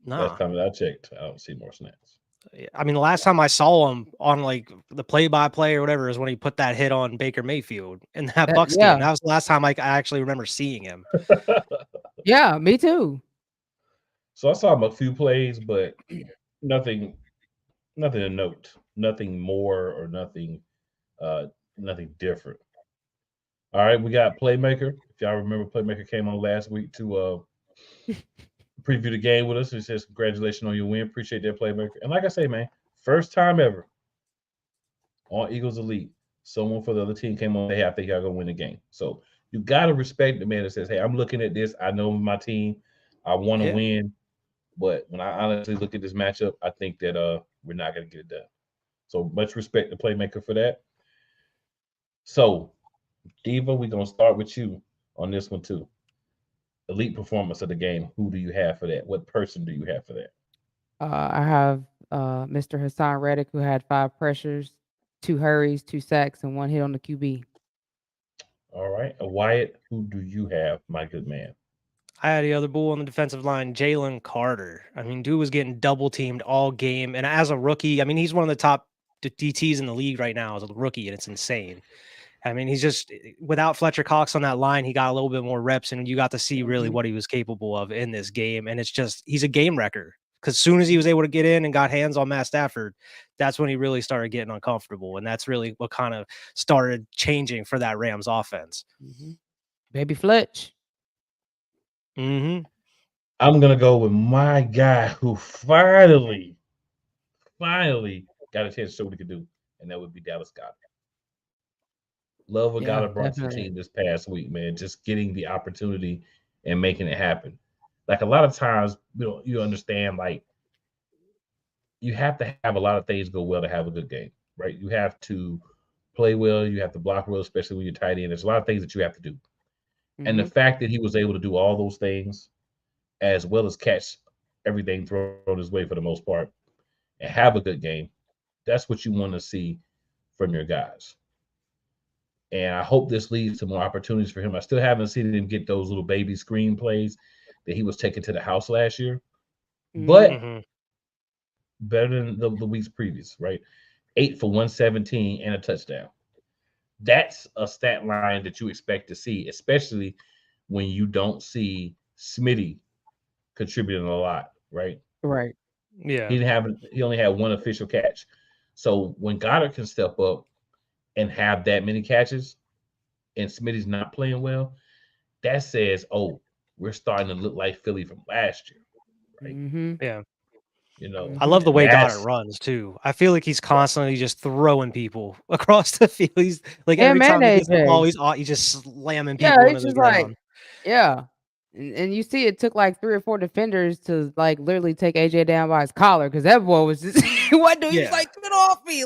No, last time that I checked, I don't see more snaps. I mean, the last time I saw him on like the play-by-play or whatever is when he put that hit on Baker Mayfield in that Bucs game. That was the last time I actually remember seeing him. Yeah, me too. So I saw him a few plays, but nothing to note, nothing more or nothing different. All right, we got Playmaker. If y'all remember, Playmaker came on last week to preview the game with us. He says, congratulations on your win. Appreciate that, playmaker. And like I say, man, first time ever on Eagles Elite, someone for the other team came on, hey, I think y'all going to win the game. So you got to respect the man that says, hey, I'm looking at this. I know my team. I want to win. But when I honestly look at this matchup, I think that we're not going to get it done. So much respect to playmaker for that. So, Diva, we're going to start with you on this one too. Elite performance of the game. Who do you have for that? What person do you have for that? I have Mr. Hassan Reddick, who had 5 pressures, 2 hurries, 2 sacks, and 1 hit on the QB. All right. Wyatt, who do you have, my good man? I had the other bull on the defensive line, Jalen Carter. I mean, dude was getting double teamed all game. And as a rookie, I mean, he's one of the top DTs in the league right now as a rookie, and it's insane. I mean, he's just, without Fletcher Cox on that line, he got a little bit more reps, and you got to see really what he was capable of in this game. And it's just, he's a game wrecker. Because as soon as he was able to get in and got hands on Matt Stafford, that's when he really started getting uncomfortable. And that's really what kind of started changing for that Rams offense. Baby Fletch. Mm-hmm. I'm going to go with my guy who finally got a chance to show what he could do, and that would be Dallas Goedert. Love what Goedert brought to the team this past week, man. Just getting the opportunity and making it happen. Like a lot of times, you understand, like you have to have a lot of things go well to have a good game, right? You have to play well, you have to block well, especially when you're tight end. There's a lot of things that you have to do. And the fact that he was able to do all those things, as well as catch everything thrown his way for the most part, and have a good game, that's what you want to see from your guys. And I hope this leads to more opportunities for him. I still haven't seen him get those little baby screen plays that he was taking to the house last year. But better than the weeks previous, right? 8 for 117 and a touchdown. That's a stat line that you expect to see, especially when you don't see Smitty contributing a lot, right? Right. Yeah. He only had 1 official catch. So when Goedert can step up and have that many catches and Smitty's not playing well, that says, oh, we're starting to look like Philly from last year. Right? Yeah. I love the way Goedert runs too. I feel like he's constantly just throwing people across the field. He's like every time he gets the ball, he's just slamming people into the ground. And you see it took like 3 or 4 defenders to like literally take AJ down by his collar, because that boy was just what do he's like, get off me.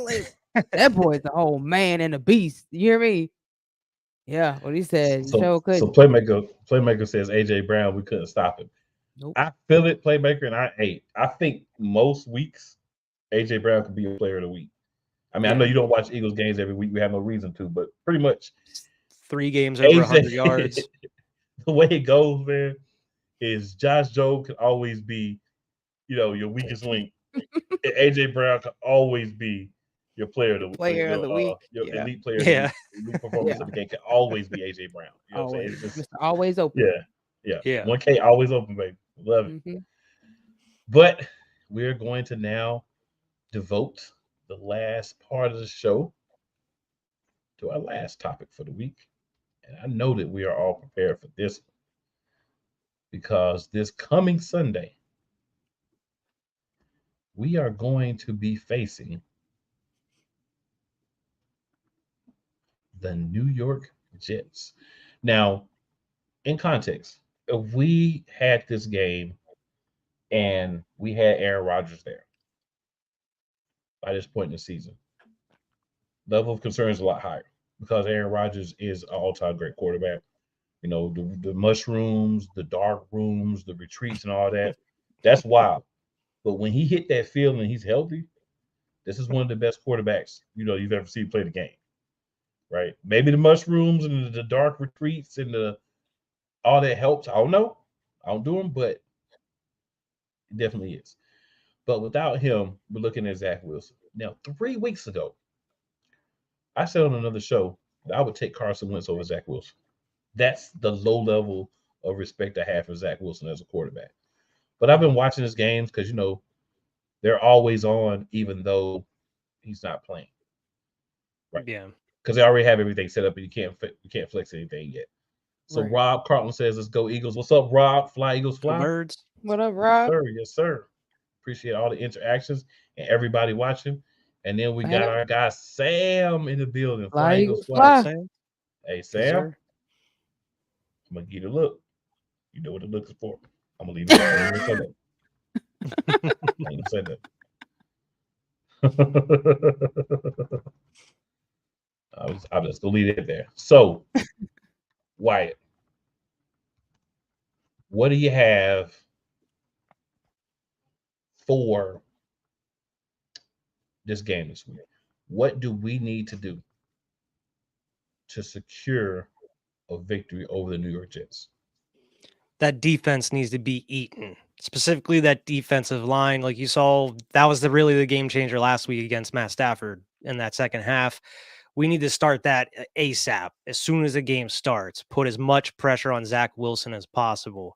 That boy's a whole man and a beast. You hear me? Yeah, what he said. So playmaker says AJ Brown, we couldn't stop him. Nope. I feel it, playmaker, and I think most weeks AJ Brown could be a player of the week. I mean, I know you don't watch Eagles games every week. We have no reason to, but pretty much 3 games over 100 yards. The way it goes, man, is Josh Jobe can always be, your weakest link. AJ Brown can always be your player of the week. Your elite player, elite performance of the game can always be AJ Brown. You know what I'm saying? It's just, always open. Yeah. 1K always open, baby. Love it. But we're going to now devote the last part of the show to our last topic for the week. And I know that we are all prepared for this because this coming Sunday, we are going to be facing the New York Jets. Now, in context, if we had this game and we had Aaron Rodgers there by this point in the season, level of concern is a lot higher because Aaron Rodgers is an all-time great quarterback. The mushrooms, the dark rooms, the retreats and all that, that's wild. But when he hit that field and he's healthy, this is one of the best quarterbacks, you've ever seen play the game, right? Maybe the mushrooms and the dark retreats and all that helps. I don't know. I don't do them, but it definitely is. But without him, we're looking at Zach Wilson. Now, 3 weeks ago, I said on another show that I would take Carson Wentz over Zach Wilson. That's the low level of respect I have for Zach Wilson as a quarterback. But I've been watching his games because, they're always on even though he's not playing. Right. Yeah. Because they already have everything set up and you can't flex anything yet. So Rob Carlton says, let's go Eagles. What's up, Rob? Fly, Eagles, fly. Birds. What up, Rob? Sir, yes, sir. Appreciate all the interactions and everybody watching. And then we got Man, our guy Sam in the building. fly Fly Eagles Eagles What up, Fly. fly. Sam? Hey, Yes, Sam, sir. I'm gonna get a look. You know what the look is for. I'm gonna leave it. I ain't gonna say that. I ain't gonna say that. I'm just gonna leave it there. So, Wyatt, what do you have for this game this week? What do we need to do to secure a victory over the New York Jets? That defense needs to be eaten. Specifically, that defensive line, like you saw, that was really the game changer last week against Matt Stafford in that second half. We need to start that ASAP as soon as the game starts. Put as much pressure on Zach Wilson as possible.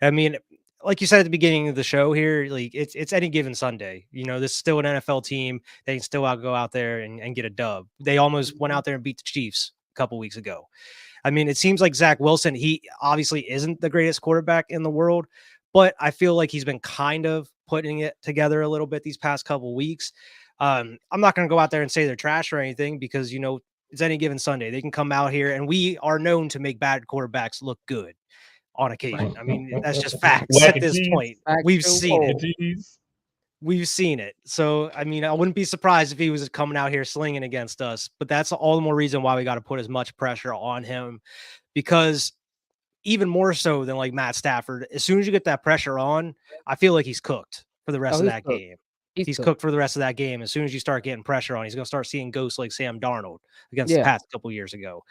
I mean, like you said at the beginning of the show here, like it's any given Sunday. You know, this is still an NFL team. They can still go out there and get a dub. They almost went out there and beat the Chiefs a couple weeks ago. I mean, it seems like Zach Wilson, he obviously isn't the greatest quarterback in the world, but I feel like he's been kind of putting it together a little bit these past couple weeks. I'm not going to go out there and say they're trash or anything because, you know, it's any given Sunday. They can come out here and we are known to make bad quarterbacks look good on occasion. I mean, that's just facts Whack at and this cheese. point. Back We've to seen it. woke. Jeez. We've seen it. So, I mean, I wouldn't be surprised if he was coming out here slinging against us, but that's all the more reason why we got to put as much pressure on him, because even more so than like Matt Stafford, as soon as you get that pressure on, I feel like he's cooked for the rest Oh, of he's that cooked. game. He's He's cooked. cooked for the rest of that game. As soon as you start getting pressure on, he's going to start seeing ghosts like Sam Darnold against the Yeah. Pats a couple years ago.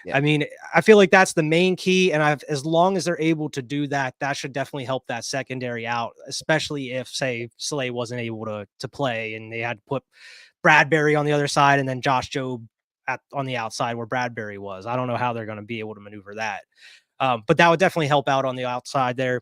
Yeah. I mean, I feel like that's the main key. And as long as they're able to do that, that should definitely help that secondary out, especially if, say, Slay wasn't able to play and they had to put Bradbury on the other side and then Josh Jobe on the outside where Bradbury was. I don't know how they're going to be able to maneuver that. But that would definitely help out on the outside there.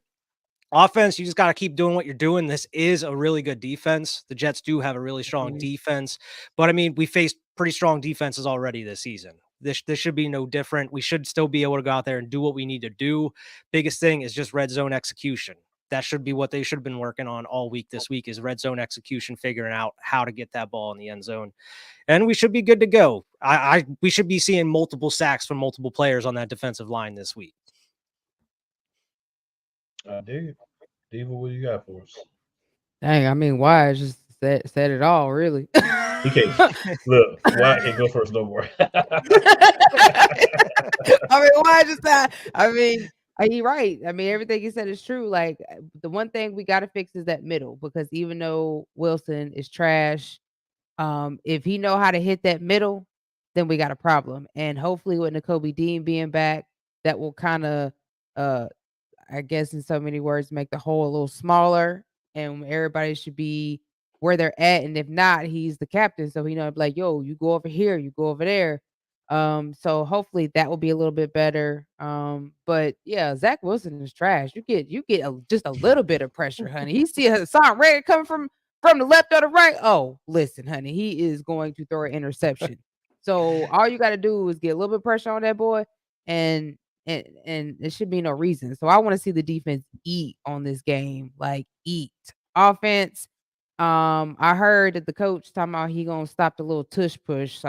Offense, you just got to keep doing what you're doing. This is a really good defense. The Jets do have a really strong defense, but I mean, we faced pretty strong defenses already this season. This should be no different. We should still be able to go out there and do what we need to do. Biggest thing is just red zone execution. That should be what they should have been working on all week this week is red zone execution, figuring out how to get that ball in the end zone. And we should be good to go. We should be seeing multiple sacks from multiple players on that defensive line this week. I dig it. Diva, what do you got for us? Dang, I mean, why just said it all, really. He can't. Look, why can't go first no more? I mean, why just that? I mean, you're right. I mean, everything you said is true. Like, the one thing we got to fix is that middle, because even though Wilson is trash, if he know how to hit that middle, then we got a problem. And hopefully with Nakobe Dean being back, that will kind of, I guess in so many words, make the hole a little smaller, and everybody should be where they're at. And if not, he's the captain, so he know, like, yo, you go over here, you go over there. So hopefully that will be a little bit better. But yeah, Zach Wilson is trash. You get just a little bit of pressure, honey. He see Hassan Reddick coming from the left or the right. Oh, listen, honey, he is going to throw an interception. So all you got to do is get a little bit of pressure on that boy, and it should be no reason. So I want to see the defense eat on this game, like eat. Offense, I heard that the coach talking about he gonna stop the little tush push.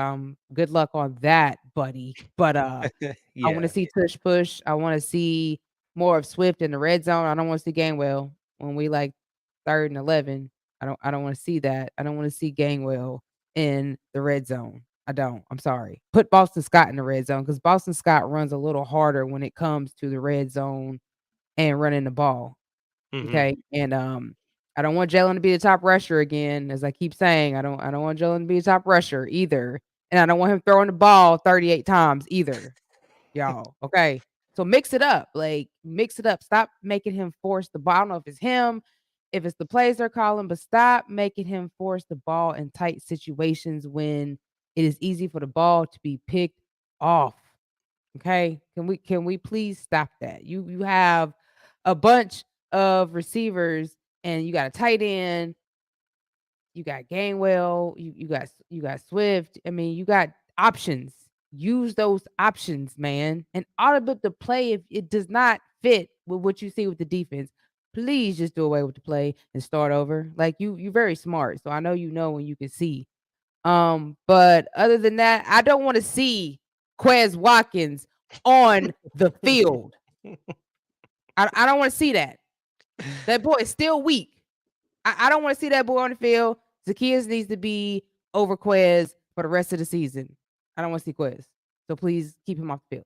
Good luck on that, buddy. But Yeah. I want to see tush push. I want to see more of Swift in the red zone. I don't want to see Gainwell when we like 3rd and 11. I don't want to see that. I don't want to see Gainwell in the red zone. I don't. I'm sorry. Put Boston Scott in the red zone, because Boston Scott runs a little harder when it comes to the red zone and running the ball. Mhm. Okay. And I don't want Jalen to be the top rusher again, as I keep saying. I don't want Jalen to be the top rusher either. And I don't want him throwing the ball 38 times either. Y'all. Okay. So mix it up. Like, mix it up. Stop making him force the ball. I don't know if it's him, if it's the plays they're calling, but stop making him force the ball in tight situations when it is easy for the ball to be picked off. Okay? Can we please stop that? You have a bunch of receivers, and you got a tight end, you got Gainwell, you got Swift. I mean, you got options. Use those options, man. And audit the play if it does not fit with what you see with the defense. please just do away with the play and start over. Like you're very smart, so I know you know when you can see. But other than that, I don't want to see Quez Watkins on the field. I don't want to see that. That boy is still weak. I don't want to see that boy on the field. Zacchaeus needs to be over Quez for the rest of the season. I don't want to see Quez. So please keep him off the field.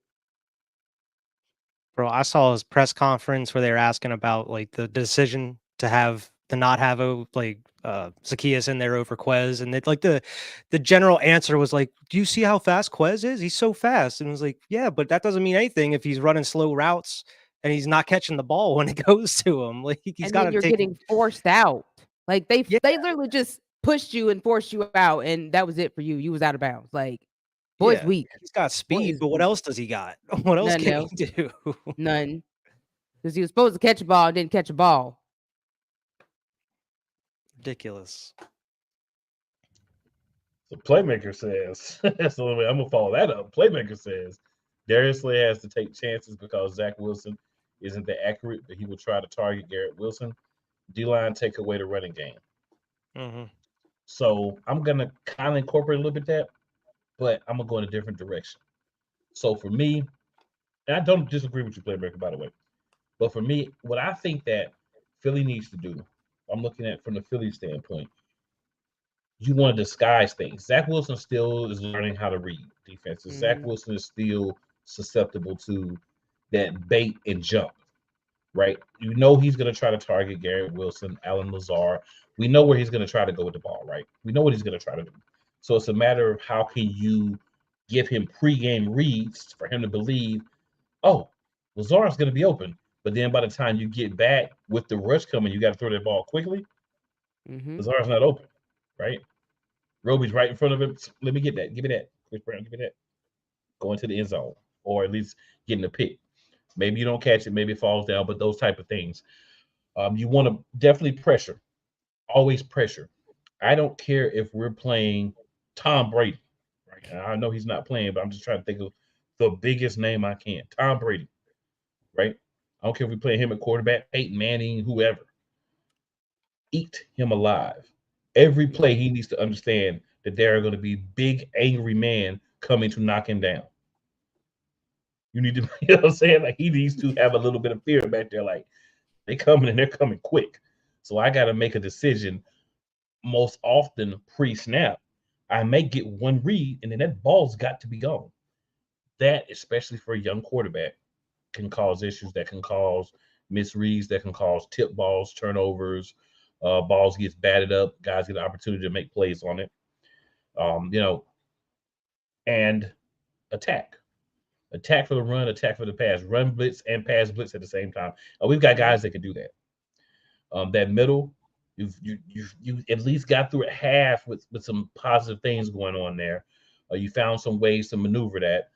Bro, I saw his press conference where they were asking about like the decision to not have Zacchaeus in there over Quez, and the general answer was like, "Do you see how fast Quez is? He's so fast." And it was like, "Yeah, but that doesn't mean anything if he's running slow routes and he's not catching the ball when it goes to him. Like he's got to you're getting forced out. Like they literally just pushed you and forced you out, and that was it for you. You was out of bounds. Like boy's weak. He's got speed, but what else does he got? What else can he do? None. Because he was supposed to catch a ball and didn't catch a ball. Ridiculous. The Playmaker says, that's the only way I'm going to follow that up. Playmaker says, Darius Slay has to take chances because Zach Wilson isn't that accurate, but he will try to target Garrett Wilson. D-line take away the running game. Mm-hmm. So I'm going to kind of incorporate a little bit of that, but I'm going to go in a different direction. So for me, and I don't disagree with you, Playmaker, by the way, but for me, what I think that Philly needs to do, I'm looking at from the Philly standpoint, you want to disguise things. Zach Wilson still is learning how to read defenses. Mm-hmm. Zach Wilson is still susceptible to that bait and jump, right? You know he's going to try to target Garrett Wilson, Allen Lazard. We know where he's going to try to go with the ball, right? We know what he's going to try to do. So it's a matter of how can you give him pregame reads for him to believe, oh, Lazard's going to be open. But then by the time you get back with the rush coming, you got to throw that ball quickly. Mm-hmm. Lazard's not open, right? Roby's right in front of him. Let me get that. Give me that. Chris Brown, give me that. Go into the end zone, or at least getting a pick. Maybe you don't catch it. Maybe it falls down, but those type of things. You want to definitely pressure. Always pressure. I don't care if we're playing Tom Brady. Right? I know he's not playing, but I'm just trying to think of the biggest name I can. Tom Brady, right? I don't care if we play him at quarterback, Peyton Manning, whoever. Eat him alive. Every play he needs to understand that there are going to be big, angry men coming to knock him down. You need to, you know what I'm saying? Like he needs to have a little bit of fear back there. Like they're coming and they're coming quick. So I got to make a decision most often pre-snap. I may get one read and then that ball's got to be gone. That, especially for a young quarterback, can cause issues, that can cause misreads, that can cause tip balls, turnovers, balls gets batted up, guys get an opportunity to make plays on it. And attack for the run, attack for the pass, run blitz and pass blitz at the same time. We've got guys that can do that. That middle, you at least got through it half with some positive things going on there. You found some ways to maneuver that.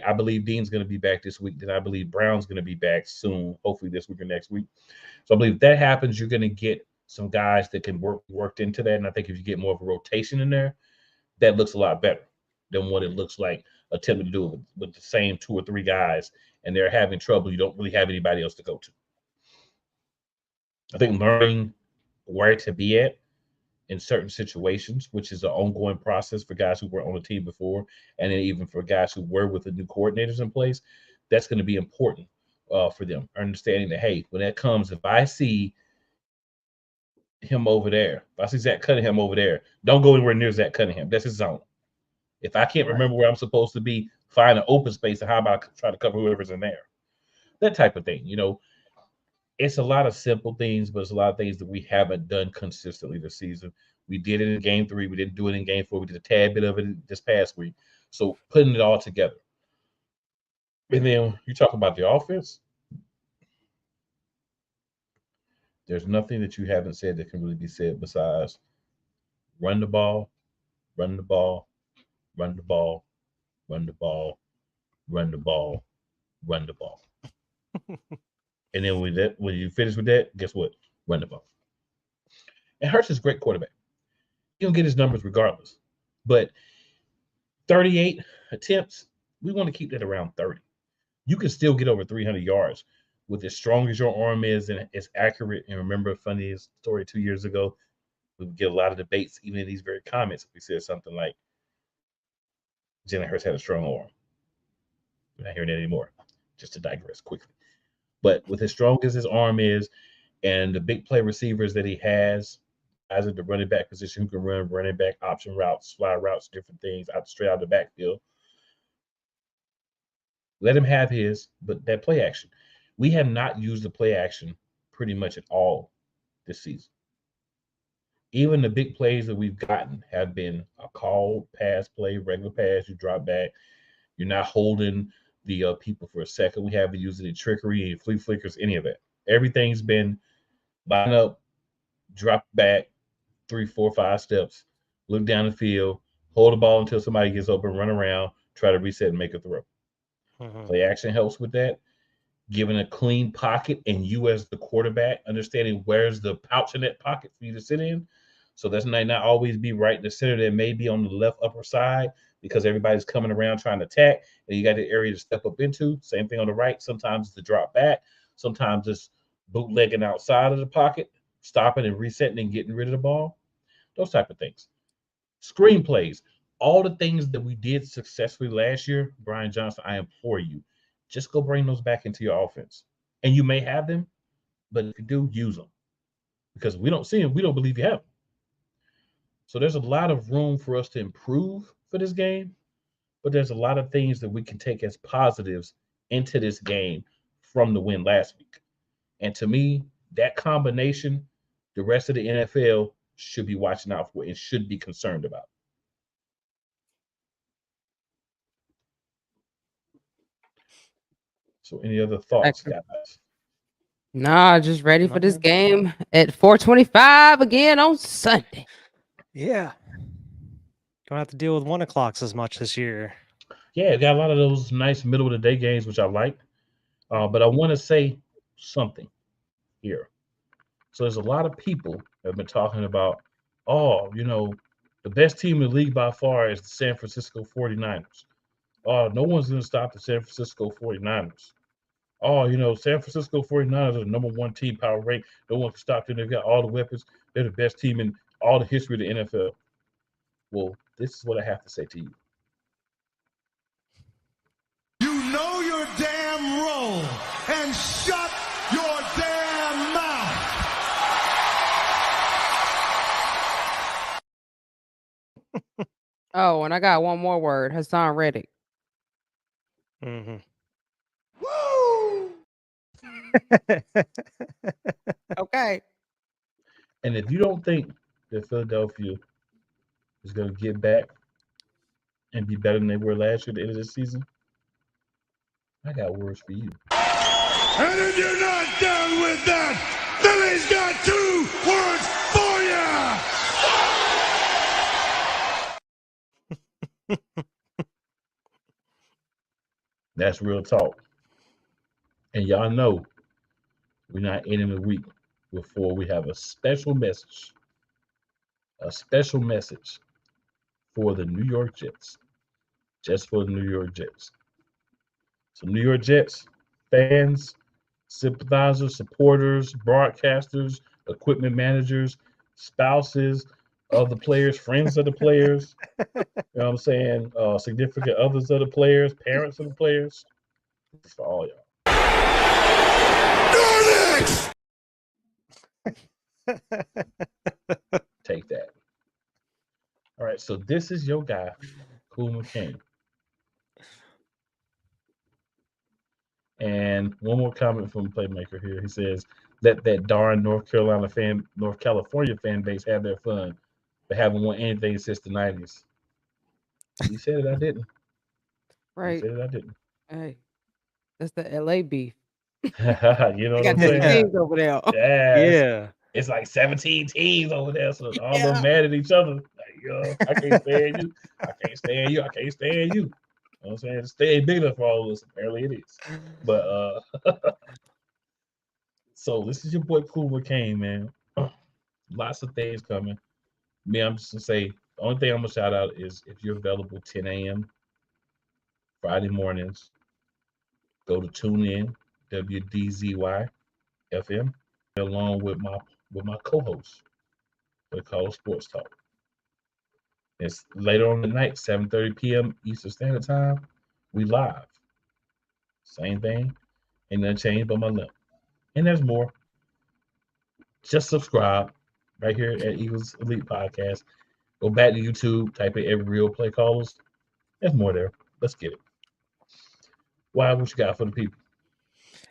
I believe Dean's going to be back this week. Then I believe Brown's going to be back soon, hopefully this week or next week. So I believe if that happens, you're going to get some guys that can worked into that. And I think if you get more of a rotation in there, that looks a lot better than what it looks like attempting to do it with the same 2 or 3 guys, and they're having trouble. You don't really have anybody else to go to. I think learning where to be at in certain situations, which is an ongoing process for guys who were on the team before, and then even for guys who were with the new coordinators in place, that's going to be important for them. Understanding that, hey, when that comes, if I see him over there, if I see Zach Cunningham over there, don't go anywhere near Zach Cunningham. That's his zone. If I can't remember where I'm supposed to be, find an open space, and how about I try to cover whoever's in there? That type of thing, It's a lot of simple things, but it's a lot of things that we haven't done consistently this season. We did it in game 3. We didn't do it in game 4. We did a tad bit of it this past week. So putting it all together. And then you talk about the offense. There's nothing that you haven't said that can really be said besides run the ball, run the ball, run the ball, run the ball, run the ball, run the ball. And then when you finish with that, guess what? Run the ball. And Hurts is a great quarterback. He'll get his numbers regardless. But 38 attempts, we want to keep that around 30. You can still get over 300 yards with as strong as your arm is and it's accurate. And remember, funny story 2 years ago, we would get a lot of debates, even in these very comments, if we said something like Jalen Hurts had a strong arm. We're not hearing that anymore. Just to digress quickly. But with as strong as his arm is and the big play receivers that he has, guys at the running back position who can run running back option routes, fly routes, different things straight out of the backfield. Let him have his, but that play action. We have not used the play action pretty much at all this season. Even the big plays that we've gotten have been a called pass play, regular pass, you drop back. You're not holding the people for a second. We haven't used any trickery, any flea flickers, any of that. Everything's been line up, drop back, 3, 4, 5 steps, look down the field, hold the ball until somebody gets open, run around, try to reset and make a throw. Play action helps with that. Giving a clean pocket and you as the quarterback understanding where's the pouch in that pocket for you to sit in. So that's not always be right in the center. That may be on the left upper side because everybody's coming around trying to attack and you got the area to step up into. Same thing on the right. Sometimes it's the drop back. Sometimes it's bootlegging outside of the pocket, stopping and resetting and getting rid of the ball. Those type of things. Screen plays. All the things that we did successfully last year, Brian Johnson, I implore you, just go bring those back into your offense. And you may have them, but if you do, use them. Because we don't see them, we don't believe you have them. So there's a lot of room for us to improve for this game, but there's a lot of things that we can take as positives into this game from the win last week. And to me, that combination, the rest of the NFL should be watching out for and should be concerned about. So any other thoughts, guys? Nah, just ready for this game at 4:25 again on Sunday. Yeah. Don't have to deal with 1 o'clocks as much this year. Yeah, got a lot of those nice middle of the day games, which I like. But I want to say something here. So there's a lot of people that have been talking about, the best team in the league by far is the San Francisco 49ers. No one's going to stop the San Francisco 49ers. San Francisco 49ers are the number 1 team power rank. No one can stop them. They've got all the weapons. They're the best team in all the history of the NFL. Well, this is what I have to say to you. You know your damn role and shut your damn mouth. Oh, and I got one more word. Hassan Reddick. Mm-hmm. Woo! Okay. And if you don't think that Philadelphia is going to get back and be better than they were last year at the end of this season, I got words for you. And if you're not done with that, Philly's got 2 words for you. That's real talk. And y'all know we're not ending the week before we have a special message for the New York Jets, just for the New York Jets. So New York Jets fans, sympathizers, supporters, broadcasters, equipment managers, spouses of the players, friends of the players, you know what I'm saying, significant others of the players, parents of the players, it's for all y'all. Take that. All right, so this is your guy, Cool McCain. And one more comment from Playmaker here. He says, let that darn North California fan base have their fun. They haven't won anything since the 90s. You said it, I didn't. Right. You said it, I didn't. Hey, that's the LA beef. You know what I'm Got 2 saying? teams over there. Yeah. It's like 17 teams over there, so all of them mad at each other. Like, I can't stand you. I can't stand you. I can't stand you. You know what I'm saying? Stay ain't big enough for all of us. Apparently it is. But so this is your boy Cool McCain, man. Lots of things coming. Me, I'm just gonna say the only thing I'm gonna shout out is if you're available 10 a.m. Friday mornings, go to TuneIn, WDZY FM, along with my co-host for the Call Sports Talk. It's later on tonight, 7:30 p.m. Eastern Standard Time. We live. Same thing. Ain't nothing changed but my lip. And there's more. Just subscribe right here at Eagles Elite Podcast. Go back to YouTube, type in Every Real Play Callers. There's more there. Let's get it. Why? What you got for the people?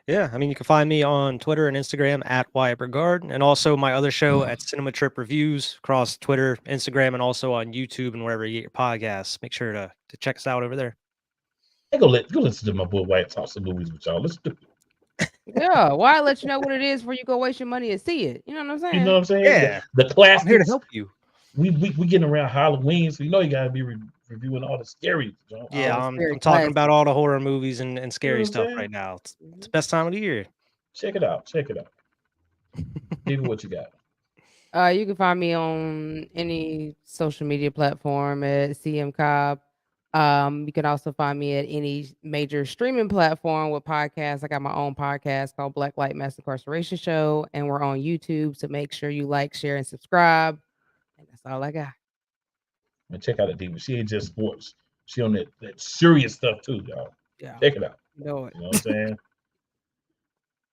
Yeah, I mean, you can find me on Twitter and Instagram at Wyatt Brigard, and also my other show at Cinema Trip Reviews across Twitter, Instagram, and also on YouTube and wherever you get your podcasts. Make sure to check us out over there. Hey, go listen to my boy Wyatt talk some movies with y'all. Let's do it. Yeah, why let you know what it is before you go waste your money and see it? You know what I'm saying? You know what I'm saying? Yeah. The classics. I'm here to help you. We getting around Halloween, so you know you gotta be reviewing all the scary. Yeah, Oh, I'm very talking classic. about all the horror movies and scary what I'm stuff saying? right now. It's the best time of the year. Check it out. Give me what you got. You can find me on any social media platform at CM Cobb. You can also find me at any major streaming platform with podcasts. I got my own podcast called Black Light Mass Incarceration Show, and we're on YouTube. So make sure you like, share, and subscribe. And that's all I got. And check out the diva. She ain't just sports. She on that serious stuff too, y'all. Yeah, Check it out. know it. You know what I'm saying?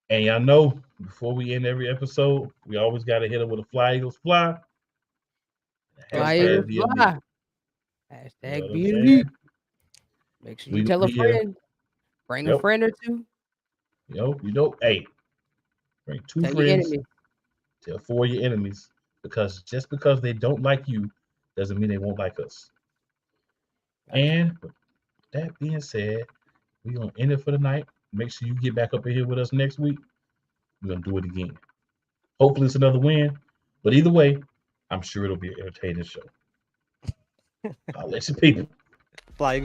And y'all know, before we end every episode, we always got to hit her with a Fly Eagles Fly. Fly Hashtag Eagles be elite. Fly. You know Hashtag what be I'm elite. saying? Make sure you tell a We, friend. Bring a yep. friend or two. Hey, bring two Tell your friends, enemy. tell 4 of your enemies, because just because they don't like you doesn't mean they won't like us. And with that being said, we're going to end it for the night. Make sure you get back up in here with us next week. We're going to do it again. Hopefully it's another win. But either way, I'm sure it'll be an entertaining show. I'll let you people. Fly.